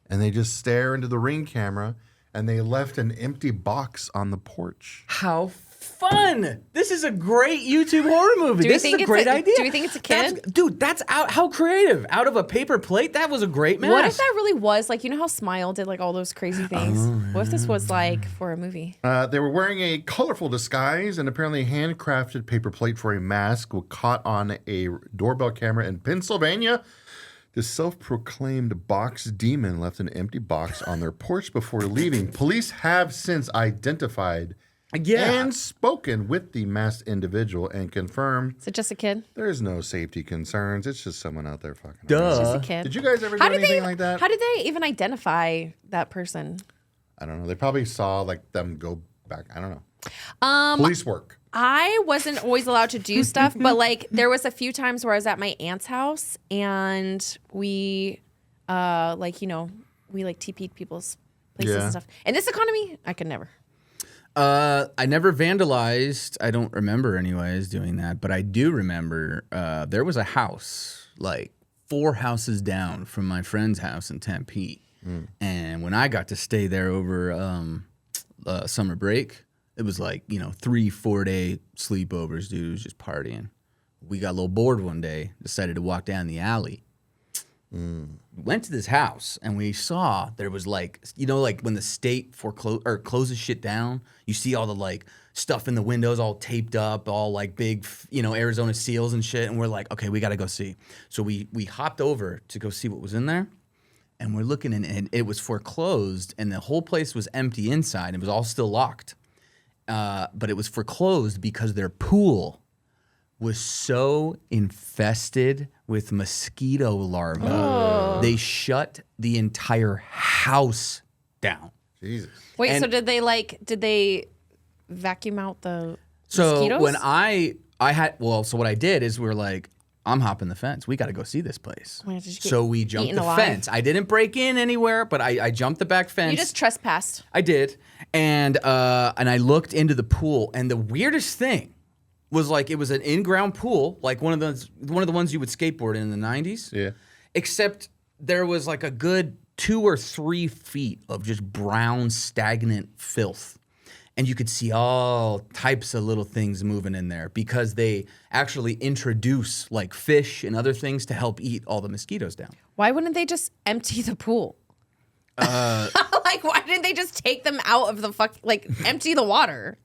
and they just stare into the Ring camera. And they left an empty box on the porch. How fun! This is a great YouTube horror movie. Do we This think is a it's great a- idea. do we think it's a kid? Dude, that's out. How creative! Out of a paper plate, that was a great mask. What if that really was like, you know how Smile did like all those crazy things? Oh, What if this was like for a movie? They were wearing a colorful disguise and apparently a handcrafted paper plate for a mask was caught on a doorbell camera in Pennsylvania. The self-proclaimed box demon left an empty box on their porch before leaving. Police have since identified and spoken with the masked individual and confirmed Is it just a kid? there's no safety concerns. It's just someone out there fucking Duh. around. Just a kid. Did you guys ever do How did anything they like that? How did they even identify that person? I don't know. They probably saw like them go back. I don't know. Police work. I wasn't always allowed to do stuff, but like there was a few times where I was at my aunt's house and we like, you know, we like TP'd people's places Yeah. and stuff. In this economy, I could never. I never vandalized. I don't remember, anyways, doing that. But I do remember there was a house like 4 houses down from my friend's house in Tempe, and when I got to stay there over summer break, it was like 3-4 day sleepovers. Dude, it was just partying. We got a little bored one day. Decided to walk down the alley. Went to this house and we saw there was like when the state closes shit down, you see all the like stuff in the windows all taped up, all like big Arizona seals and shit, and we're like, okay, we gotta go see. So we hopped over to go see what was in there, and we're looking and it was foreclosed and the whole place was empty inside. It was all still locked, but it was foreclosed because their pool was so infested with mosquito larvae. They shut the entire house down. Jesus. Wait, so And- did they vacuum out the So mosquitoes? when I had, so what I did is we were like, I'm hopping the fence. We got to go see this place. Why, did you get So we jumped eaten the alive? fence. I didn't break in anywhere, but I jumped the back fence. You just trespassed. I did, and I looked into the pool, and the weirdest thing was like it was an in-ground pool, like one of the ones you would skateboard in the 90s. Yeah. Except there was like a good 2 or 3 feet of just brown stagnant filth. And you could see all types of little things moving in there because they actually introduce like fish and other things to help eat all the mosquitoes down. Why wouldn't they just empty the pool? Like, why didn't they just take them out of the empty the water?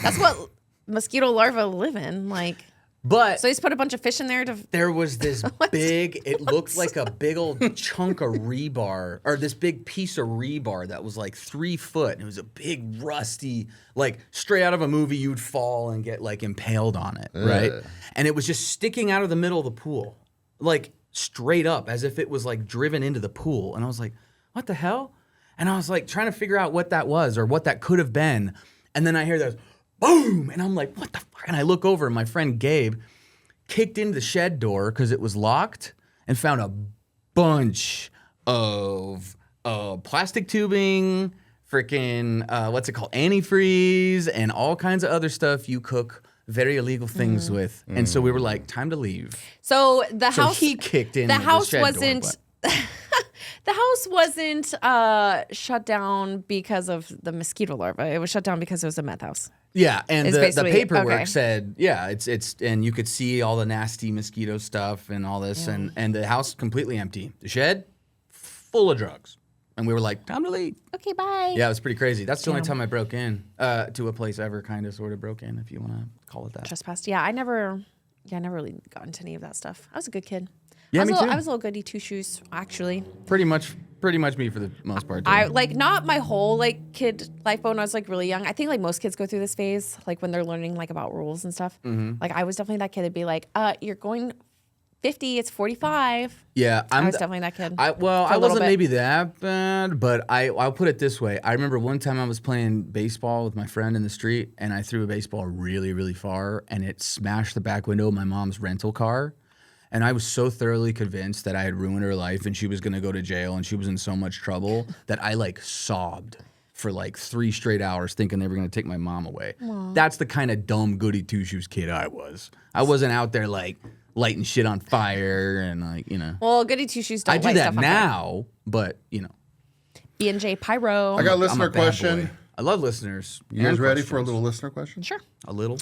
That's what mosquito larvae live in. Like, But So he's put a bunch of fish in there to. there was this big, it looked like a big old chunk of rebar, or this big piece of rebar that was like 3 foot. It was a big, rusty, like straight out of a movie, you'd fall and get like impaled on it, right? And it was just sticking out of the middle of the pool, like straight up, as if it was like driven into the pool. And I was like, what the hell? And I was like trying to figure out what that was or what that could have been. And then I hear this boom, and I'm like, what the fuck? And I look over, and my friend Gabe kicked into the shed door because it was locked and found a bunch of plastic tubing, freaking, what's it called, antifreeze, and all kinds of other stuff you cook very illegal things with. And so we were like, time to leave. So the So house. he kicked in The house shed door, wasn't. but- The house wasn't shut down because of the mosquito larva. It was shut down because it was a meth house. Yeah, and It's the basically- paperwork okay. said, yeah, it's and you could see all the nasty mosquito stuff and all this, and the house completely empty. The shed full of drugs, and we were like, time to leave. Okay, bye. Yeah, it was pretty crazy. That's the only time I broke in to a place ever, kind of, sort of broke in, if you want to call it that. Trespassed. Yeah, I never really got into any of that stuff. I was a good kid. Yeah, I was me a little, too. I was a little goody two shoes, actually. Pretty much me for the most part. Too. I like not my whole like kid life, but when I was like really young, I think like most kids go through this phase, like when they're learning like about rules and stuff. Like I was definitely that kid that'd be like, you're going 50, it's 45. Yeah, I was definitely that kid. I for a little wasn't bit. maybe that bad, but I'll put it this way. I remember one time I was playing baseball with my friend in the street, and I threw a baseball really, really far, and it smashed the back window of my mom's rental car. And I was so thoroughly convinced that I had ruined her life and she was going to go to jail and she was in so much trouble that I like sobbed for like 3 straight hours thinking they were going to take my mom away. That's the kind of dumb goody two-shoes kid I was. I wasn't out there like lighting shit on fire and like, you know. Well, goody two shoes don't I do light that stuff on fire. now, but you know. B&J Pyro. I got a I'm listener a bad question. boy. I love listeners. You guys and ready for a questions. little listener question? Sure. A little?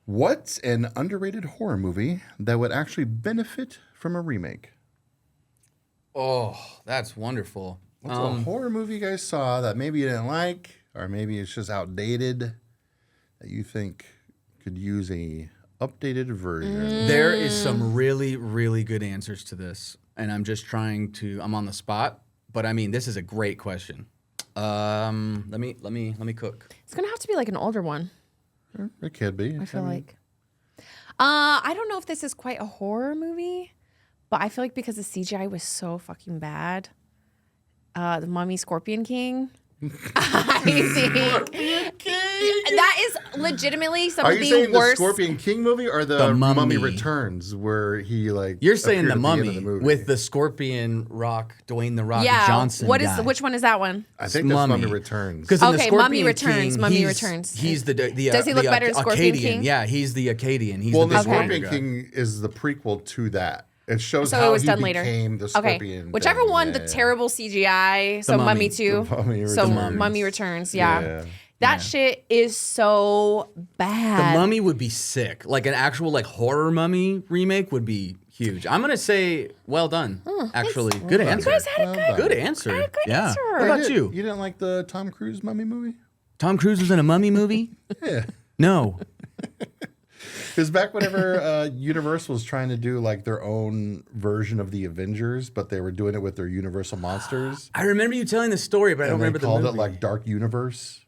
What's an underrated horror movie that would actually benefit from a remake? Oh, that's wonderful. What's a horror movie you guys saw that maybe you didn't like, or maybe it's just outdated, that you think could use a updated version? There is some really, really good answers to this, and I'm just trying to. I'm on the spot, but I mean, this is a great question. Let me cook. It's gonna have to be like an older one. It could be. I feel like. I don't know if this is quite a horror movie, but I feel like because the CGI was so fucking bad, the Mummy Scorpion King. I think that is legitimately some Are of you the saying the worst. Scorpion King movie or the The Mummy. Mummy. Returns, where he like You're saying appeared the at end of Mummy movie? with the Scorpion Rock, Dwayne the Rock Yeah. Johnson. What is guy. which one is that one? I think that's Mummy Returns. Because in the Okay, Scorpion Mummy Returns, King, Mummy he's- Returns. He's the Does he look better in Scorpion Akkadian. King? Yeah, he's the Akkadian. He's Well, the the big warrior Scorpion guy. King is the prequel to that. It shows So how it was he done later. became the Okay, Scorpion. whichever thing. one, Yeah, the yeah. terrible CGI. So Mummy. Mummy 2. The Mummy So Returns. Mummy Returns. Yeah. Yeah. That shit is so bad. The Mummy would be sick. Like an actual like horror Mummy remake would be huge. I'm gonna say well done. Actually, good answer. You guys had a good, Good answer. had a good yeah. answer. What about you? You didn't like the Tom Cruise Mummy movie? Tom Cruise was in a Mummy movie? Yeah. No. Because back whenever Universal was trying to do like their own version of the Avengers, but they were doing it with their Universal monsters. I remember you telling the story, but I don't And they remember the called movie. it like Dark Universe.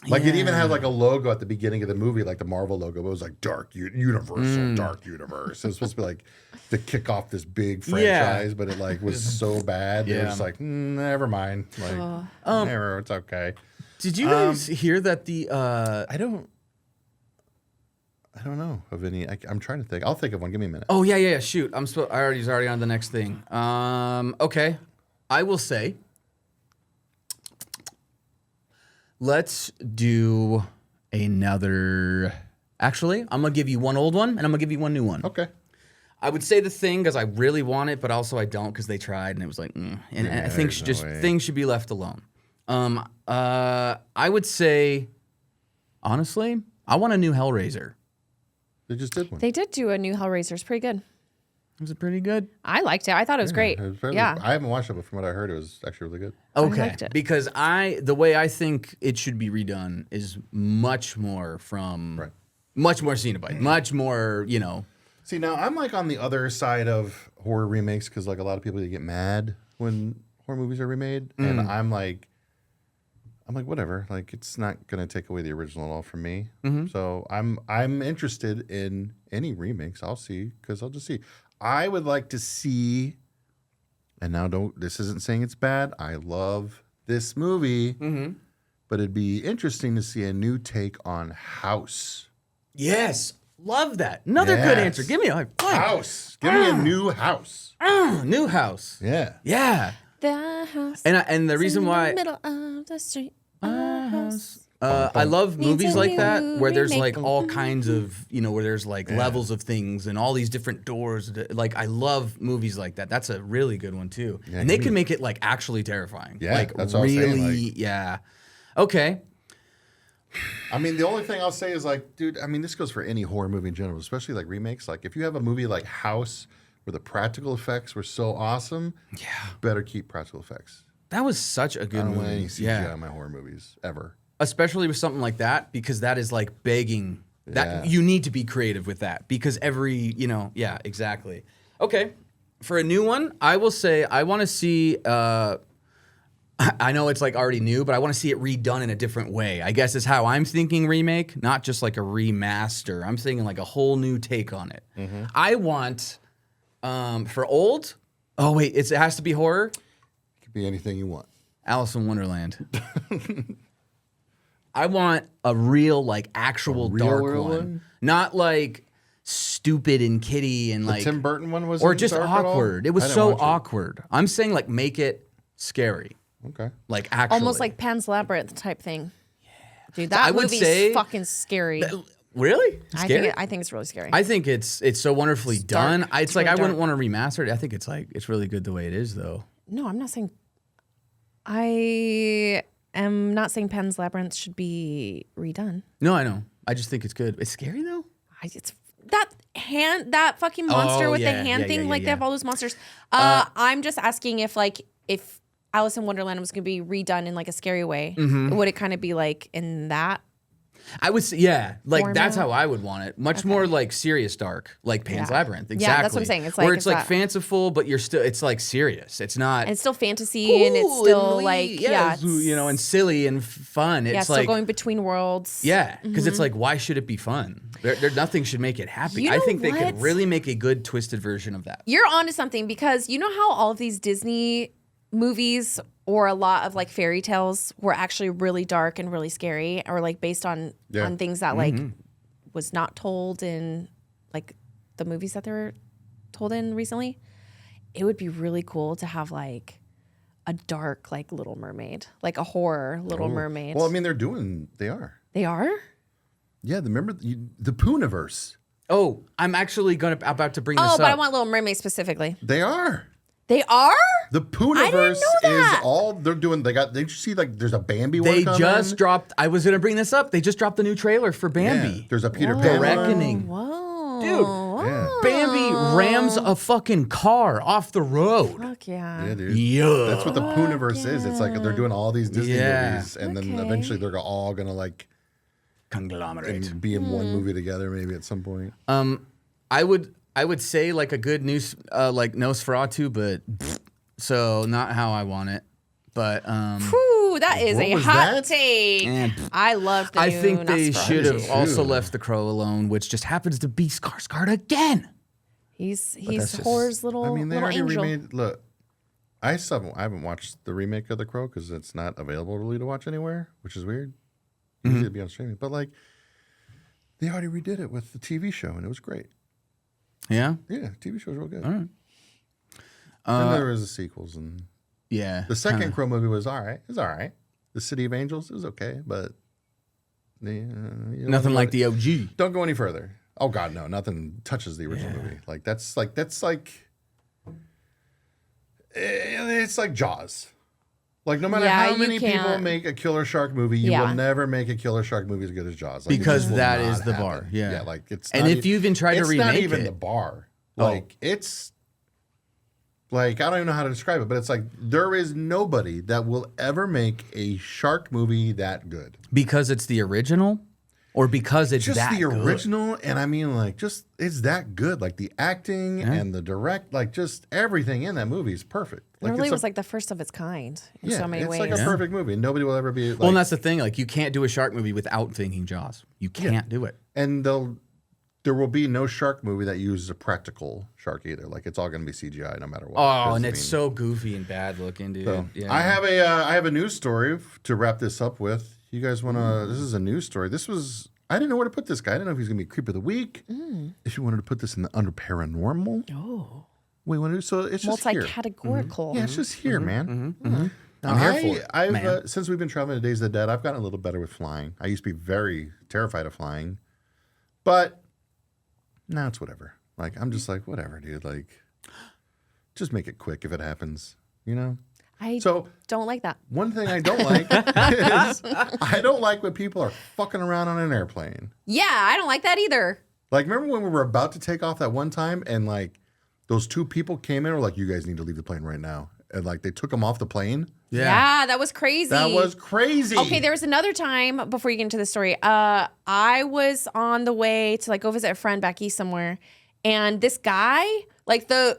Like it even Yeah. had like a logo at the beginning of the movie, like the Marvel logo, but it was like Universal, Dark Universe. It was supposed to be like to kick off this big franchise, but it like was so bad. It Yeah. was like, never mind. Like, never, it's okay. Did you guys hear that the I don't know of any. I'm trying to think. I'll think of one. Give me a minute. Oh yeah. Shoot, he's already on the next thing. Okay, I will say. Let's do another. Actually, I'm gonna give you one old one, and I'm gonna give you one new one. Okay. I would say The Thing because I really want it, but also I don't because they tried and it was like, and I think there's no way. things should be left alone. I would say, honestly, I want a new Hellraiser. They just did one. They did do a new Hellraiser. It's pretty good. Was it pretty good? I liked it. I thought it was great. It was fairly- Yeah. I haven't watched it, but from what I heard, it was actually really good. Okay, liked it. because the way I think it should be redone is much more from Right. Much more Cenobite. Much more, you know. See, now I'm like on the other side of horror remakes because like a lot of people they get mad when horror movies are remade, and I'm like, whatever. Like, it's not gonna take away the original at all from me. So I'm interested in any remakes. I'll see because I'll just see. I would like to see, and now this isn't saying it's bad. I love this movie, but it'd be interesting to see a new take on House. Yes. Love that. Another good answer. Give me a high five. House. Give me a new house. New house. Yeah. Yeah. The house. And the reason in why the middle of the street. Our house. I love Needs movies a like that new where there's remake. like all kinds of, you know, where there's like levels of things and all these different doors. Like, I love movies like that. That's a really good one too. Yeah, and they can make it like actually terrifying. Yeah, like that's what I was really, saying, like- yeah. Okay. I mean, the only thing I'll say is like, dude, I mean, this goes for any horror movie in general, especially like remakes. Like, if you have a movie like House where the practical effects were so awesome, better keep practical effects. That was such a I good don't want any movie. CGI in my horror movies ever. Especially with something like that, because that is like begging that you need to be creative with that because every, you know, yeah, exactly. Okay. For a new one, I will say I want to see, I know it's like already new, but I want to see it redone in a different way. I guess is how I'm thinking remake, not just like a remaster. I'm thinking like a whole new take on it. I want, for old, oh wait, it has to be horror? It could be anything you want. Alice in Wonderland. I want a real, like, actual dark real one. one? Not like stupid and kiddie and like. Tim Burton one was or just dark at all? awkward. It I was didn't so watch it. awkward. I'm saying, like, make it scary. Okay. Like, actually. Almost like Pan's Labyrinth type thing. Yeah. Dude, I that would movie's say- fucking scary. Really? Scary? I think it's really scary. I think it's so wonderfully done. dark. It's It's like really I wouldn't dark. want to remaster it. I think it's like it's really good the way it is, though. No, I'm not saying. I am not saying Pan's Labyrinth should be redone. No, I know. I just think it's good. It's scary though. It's that fucking monster with the yeah, hand yeah, thing. yeah, Like yeah. they have all those monsters. I'm just asking if Alice in Wonderland was gonna be redone in like a scary way, would it kind of be like in that? I would say, yeah, like that's Format? how I would want it. Much more like serious dark, like Pan's Yeah. Labyrinth. Exactly. Yeah, that's what I'm saying. It's where like- it's it's like that- fanciful, but you're still. It's like serious. It's not. And it's still fantasy and it's cool still and like it's, you know, and silly and fun. It's yeah, still like going between worlds. yeah, because it's like why should it be fun? There nothing should make it happy. You I know think they could what? really make a good twisted version of that. You're onto something because you know how all of these Disney movies or a lot of like fairy tales were actually really dark and really scary or like based on things that like was not told in like the movies that they were told in recently. It would be really cool to have like a dark like Little Mermaid, like a horror Little Mermaid. Well, I mean, they are. They are? Yeah, remember the Pooniverse. Oh, I'm actually about to bring this Oh, up. but I want Little Mermaid specifically. They are. They are? The Pooniverse know that. is all they're doing. They you see like there's a Bambi one They coming. just dropped. I was gonna bring this up. They just dropped the new trailer for Yeah, Bambi. there's a Peter The Pan one. Reckoning. Whoa. Dude. Yeah. Bambi rams a fucking car off the road. Fuck yeah. Yeah, dude. Yeah. That's what the Pooniverse is. It's like they're doing all these Disney Yeah. movies, and then Okay. eventually they're all gonna like Conglomerate. be in one movie together, maybe at some point. I would say like a good news like Nosferatu, but so not how I want it. But Whew, that is What a was hot that? take. And I love the I new think they Nosferatu. should have too. also left The Crow alone, which just happens to be Skarsgård again. He's that's just- horror's little I mean, they little already angel. remade. Look, I haven't watched the remake of The Crow because it's not available really to watch anywhere, which is weird. Usually it'd be on streaming, but like they already redid it with the TV show, and it was great. Yeah, Yeah, TV show was real good. all right. Then there was the sequels, and Yeah, the second Crow movie was all right. It was all right. The City of Angels, it was okay, but nothing like the OG. Don't go any further. Oh God, no! Nothing touches the original movie. Like that's like it's like Jaws. Like no matter Yeah, how you many people can't. make a killer shark movie, you Yeah. will never make a killer shark movie as good as Jaws. Like, it Because just will that not is the happen. bar, yeah. like it's. And not if you even try to it's not remake even it- the bar. Oh. Like it's. Like I don't even know how to describe it, but it's like there is nobody that will ever make a shark movie that good. Because it's the original, or because it's just that the good. original, and I mean, like, just it's that good. Like the acting and the direct, like just everything in that movie is perfect. It Like really it's was like the first of its kind in so many it's ways. like a perfect movie. Nobody will ever be. Like, Well, and that's the thing. Like, you can't do a shark movie without thinking Jaws. You can't do it. and there will be no shark movie that uses a practical shark either. Like it's all going to be CGI no matter what. Oh, 'Cause, and I it's mean, so goofy and bad looking, dude. So, Yeah. I have a news story to wrap this up with. You guys want to? This is a news story. This was I didn't know where to put this guy. I didn't know if he's gonna be creep of the week. If you wanted to put this in the under paranormal. Oh, We want to. So it's just here. multi-categorical. Yeah, it's just here, man. Now, I'm here for it, I've man. since we've been traveling to Days of the Dead, I've gotten a little better with flying. I used to be very terrified of flying, but now it's whatever. Like I'm just like whatever, dude. Like, just make it quick if it happens. You know. I So don't like that. one thing I don't like is I don't like when people are fucking around on an airplane. Yeah, I don't like that either. Like, remember when we were about to take off that one time and like those two people came in and were like, you guys need to leave the plane right now. And like they took them off the plane. Yeah, that was crazy. That was crazy. Okay, there was another time before you get into the story. I was on the way to like go visit a friend back east somewhere, and this guy, like the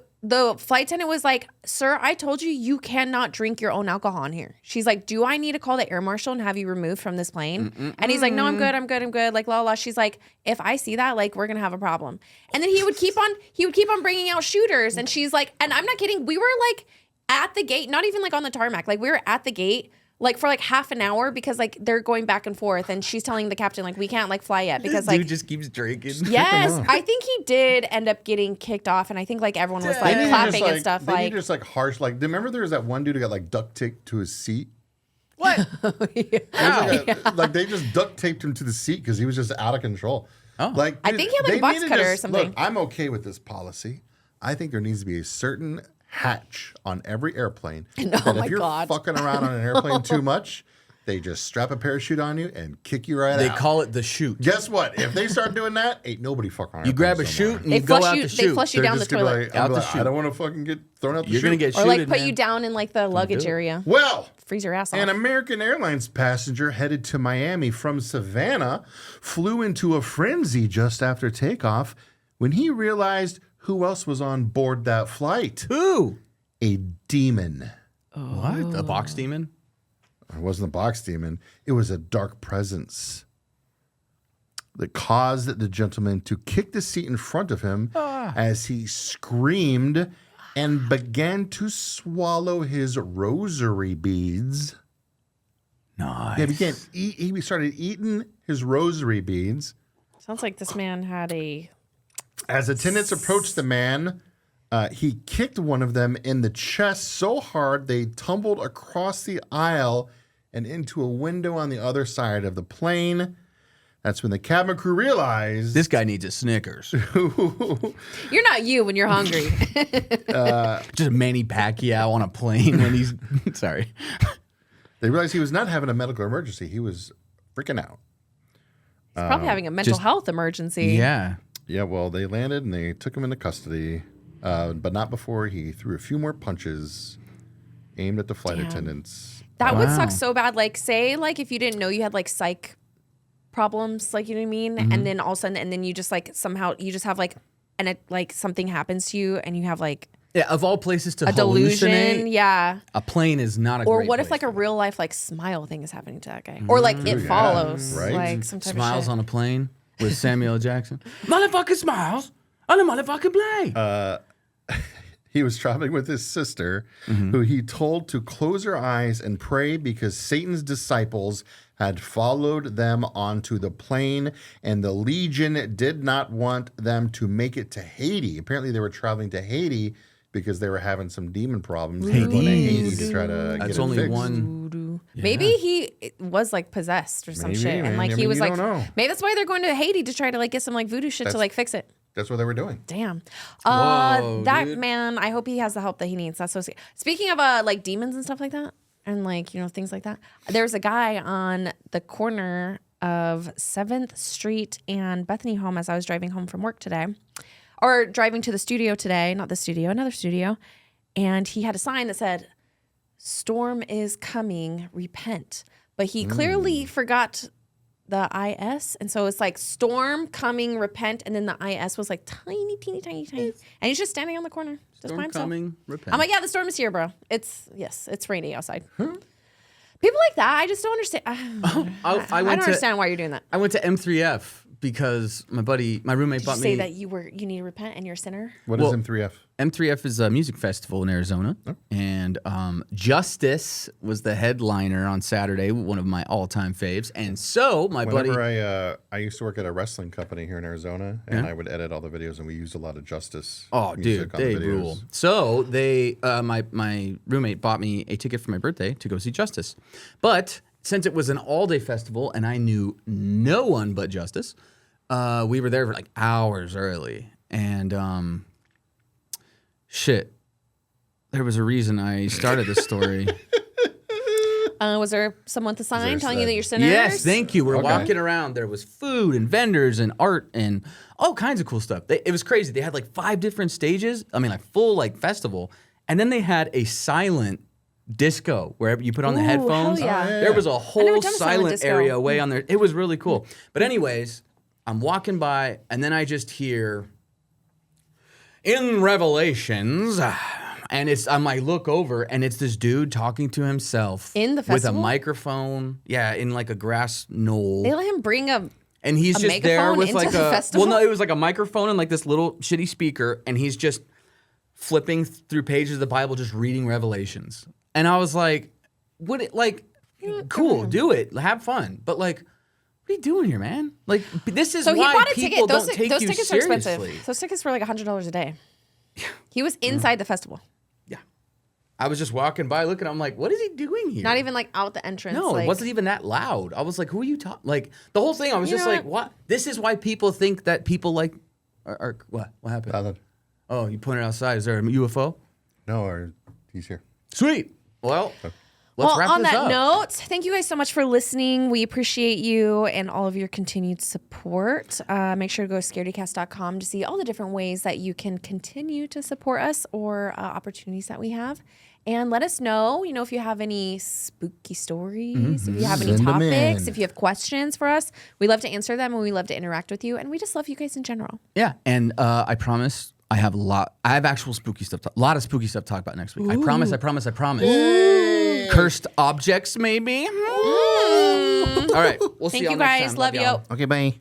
flight attendant was like, "Sir, I told you cannot drink your own alcohol in here." She's like, "Do I need to call the air marshal and have you removed from this plane?" And he's like, "No, I'm good. Like la la." She's like, "If I see that, like we're gonna have a problem." And then he would keep on bringing out shooters, and she's like, and I'm not kidding. We were like at the gate, not even like on the tarmac. Like we were at the gate like for like half an hour because like they're going back and forth, and she's telling the captain like we can't like fly yet because like dude just keeps drinking. yes, I think he did end up getting kicked off, and I think like everyone was like clapping and stuff. They Like need just like harsh. Like, remember there was that one dude who got like duct taped to his seat. What? Like they just duct taped him to the seat because he was just out of control. Oh. Like I dude, think he had, like, a they box need to cutter or just- something. Look, I'm okay with this policy. I think there needs to be a certain hatch on every airplane. that my if you're God. fucking around on an airplane too much, they just strap a parachute on you and kick you right They out. call it the shoot. Guess what? If they start doing that, ain't nobody fucking on You grab a airplanes no more. shoot and They you go flush out you- the they chute. flush you They're down the just gonna be toilet. like, I'll Out be the like, I chute. don't want to fucking get thrown out the You're chute. gonna get or like shooted, put man. you down in like the luggage area, Well, freeze your ass off. an American Airlines passenger headed to Miami from Savannah flew into a frenzy just after takeoff when he realized who else was on board that flight. Who? A demon. What? A box demon? It wasn't a box demon. It was a dark presence that caused the gentleman to kick the seat in front of him as he screamed and began to swallow his rosary beads. Nice. Yeah, he can't eat. He started eating his rosary beads. Sounds like this man had a. As attendants approached the man, he kicked one of them in the chest so hard they tumbled across the aisle and into a window on the other side of the plane. That's when the cabin crew realized This guy needs a Snickers. You're not you when you're hungry. Just a Manny Pacquiao on a plane when he's sorry. they realized he was not having a medical emergency. He was freaking out. He's probably having a mental health emergency. Yeah. Yeah, well, they landed and they took him into custody, but not before he threw a few more punches aimed at the flight attendants. That would Wow. suck so bad. Like, say, like, if you didn't know you had like psych problems, like, you know what I mean? Mm-hmm. And then all of a sudden, and then you just like somehow you just have like, and it like something happens to you, and you have like Yeah, of all places to a delusion. hallucinate, Yeah. a plane is not a Or great what if place like a for real life like smile thing is happening to that guy, or like it yeah, follows, right? like some type Smiles of shit. on a plane with Samuel L. Jackson. Motherfucking smiles on a motherfucking plane. He was traveling with his sister, who he told to close her eyes and pray because Satan's disciples had followed them onto the plane, and the Legion did not want them to make it to Haiti. Apparently, they were traveling to Haiti because they were having some demon problems. They were going to Haiti to try to get That's it only fixed. one. Maybe he was like possessed or some Maybe, shit, man. and like I he mean, was you like, don't know. maybe that's why they're going to Haiti to try to like get some like voodoo shit to like fix it. That's what they were doing. Damn. Whoa, That dude. man, I hope he has the help that he needs. That's so scary. Speaking of like demons and stuff like that, and like, you know, things like that. There's a guy on the corner of 7th Street and Bethany Home as I was driving home from work today, or driving to the studio today, not the studio, another studio. And he had a sign that said, "Storm is coming, repent." But he clearly forgot the IS, and so it's like storm coming, repent, and then the IS was like tiny, and he's just standing on the corner, just by himself. Coming, repent. I'm like, yeah, the storm is here, bro. It's rainy outside. People like that, I just don't understand. I don't understand why you're doing that. I went to M3F because my roommate Did bought you me. say that you need to repent and you're a sinner? What is M3F? M3F is a music festival in Arizona, and Justice was the headliner on Saturday, one of my all-time faves. And so my buddy, I used to work at a wrestling company here in Arizona, and I would edit all the videos, and we used a lot of Justice. oh music dude, on the they videos. rule. So they, my roommate bought me a ticket for my birthday to go see Justice, but since it was an all-day festival and I knew no one but Justice, we were there for like hours early, and shit. There was a reason I started this story. Was there someone with a sign telling you that you're sinners? Yes, thank you. We're Okay. walking around. There was food and vendors and art and all kinds of cool stuff. It was crazy. They had like 5 different stages. I mean, like full like festival. And then they had a silent disco where you put on the Ooh, headphones. hell yeah. Oh, yeah, There was a never whole done a silent silent disco. area way on there. It was really cool. But anyways, I'm walking by and then I just hear in Revelations, and I'm like, look over, and it's this dude talking to himself In the with a festival? microphone. Yeah, in like a grass knoll. They let him bring a. And he's A just there megaphone with into like the a festival? well, no, it was like a microphone and like this little shitty speaker, and he's just flipping through pages of the Bible, just reading Revelations. And I was like, "What? Cool, do it, have fun." But like, what are you doing here, man? Like, this is So he why bought a people ticket. Those don't take you tickets are seriously. expensive. Those tickets were like $100 a day. He was inside the festival, Yeah, I was just walking by, looking. I'm like, what is he doing here? not even like out the entrance. No, like, it wasn't even that loud. I was like, who are you talking? Like the whole thing, I was You just know like, what? This is why people think that people like are what? What happened? Alan. Oh, you pointed outside. Is there a UFO? No, he's here. Sweet. Well, let's wrap on this that up. note, thank you guys so much for listening. We appreciate you and all of your continued support. Make sure to go to scaredycast.com to see all the different ways that you can continue to support us or opportunities that we have. And let us know, if you have any spooky stories, if you have any Send 'em topics, in. if you have questions for us. We love to answer them and we love to interact with you. And we just love you guys in general. Yeah, and I promise I have I have actual spooky stuff. A lot of spooky stuff to talk about next week. I promise. Cursed objects, maybe. All right, we'll see Thank y'all you next guys. time. Love y'all. you. Okay, bye.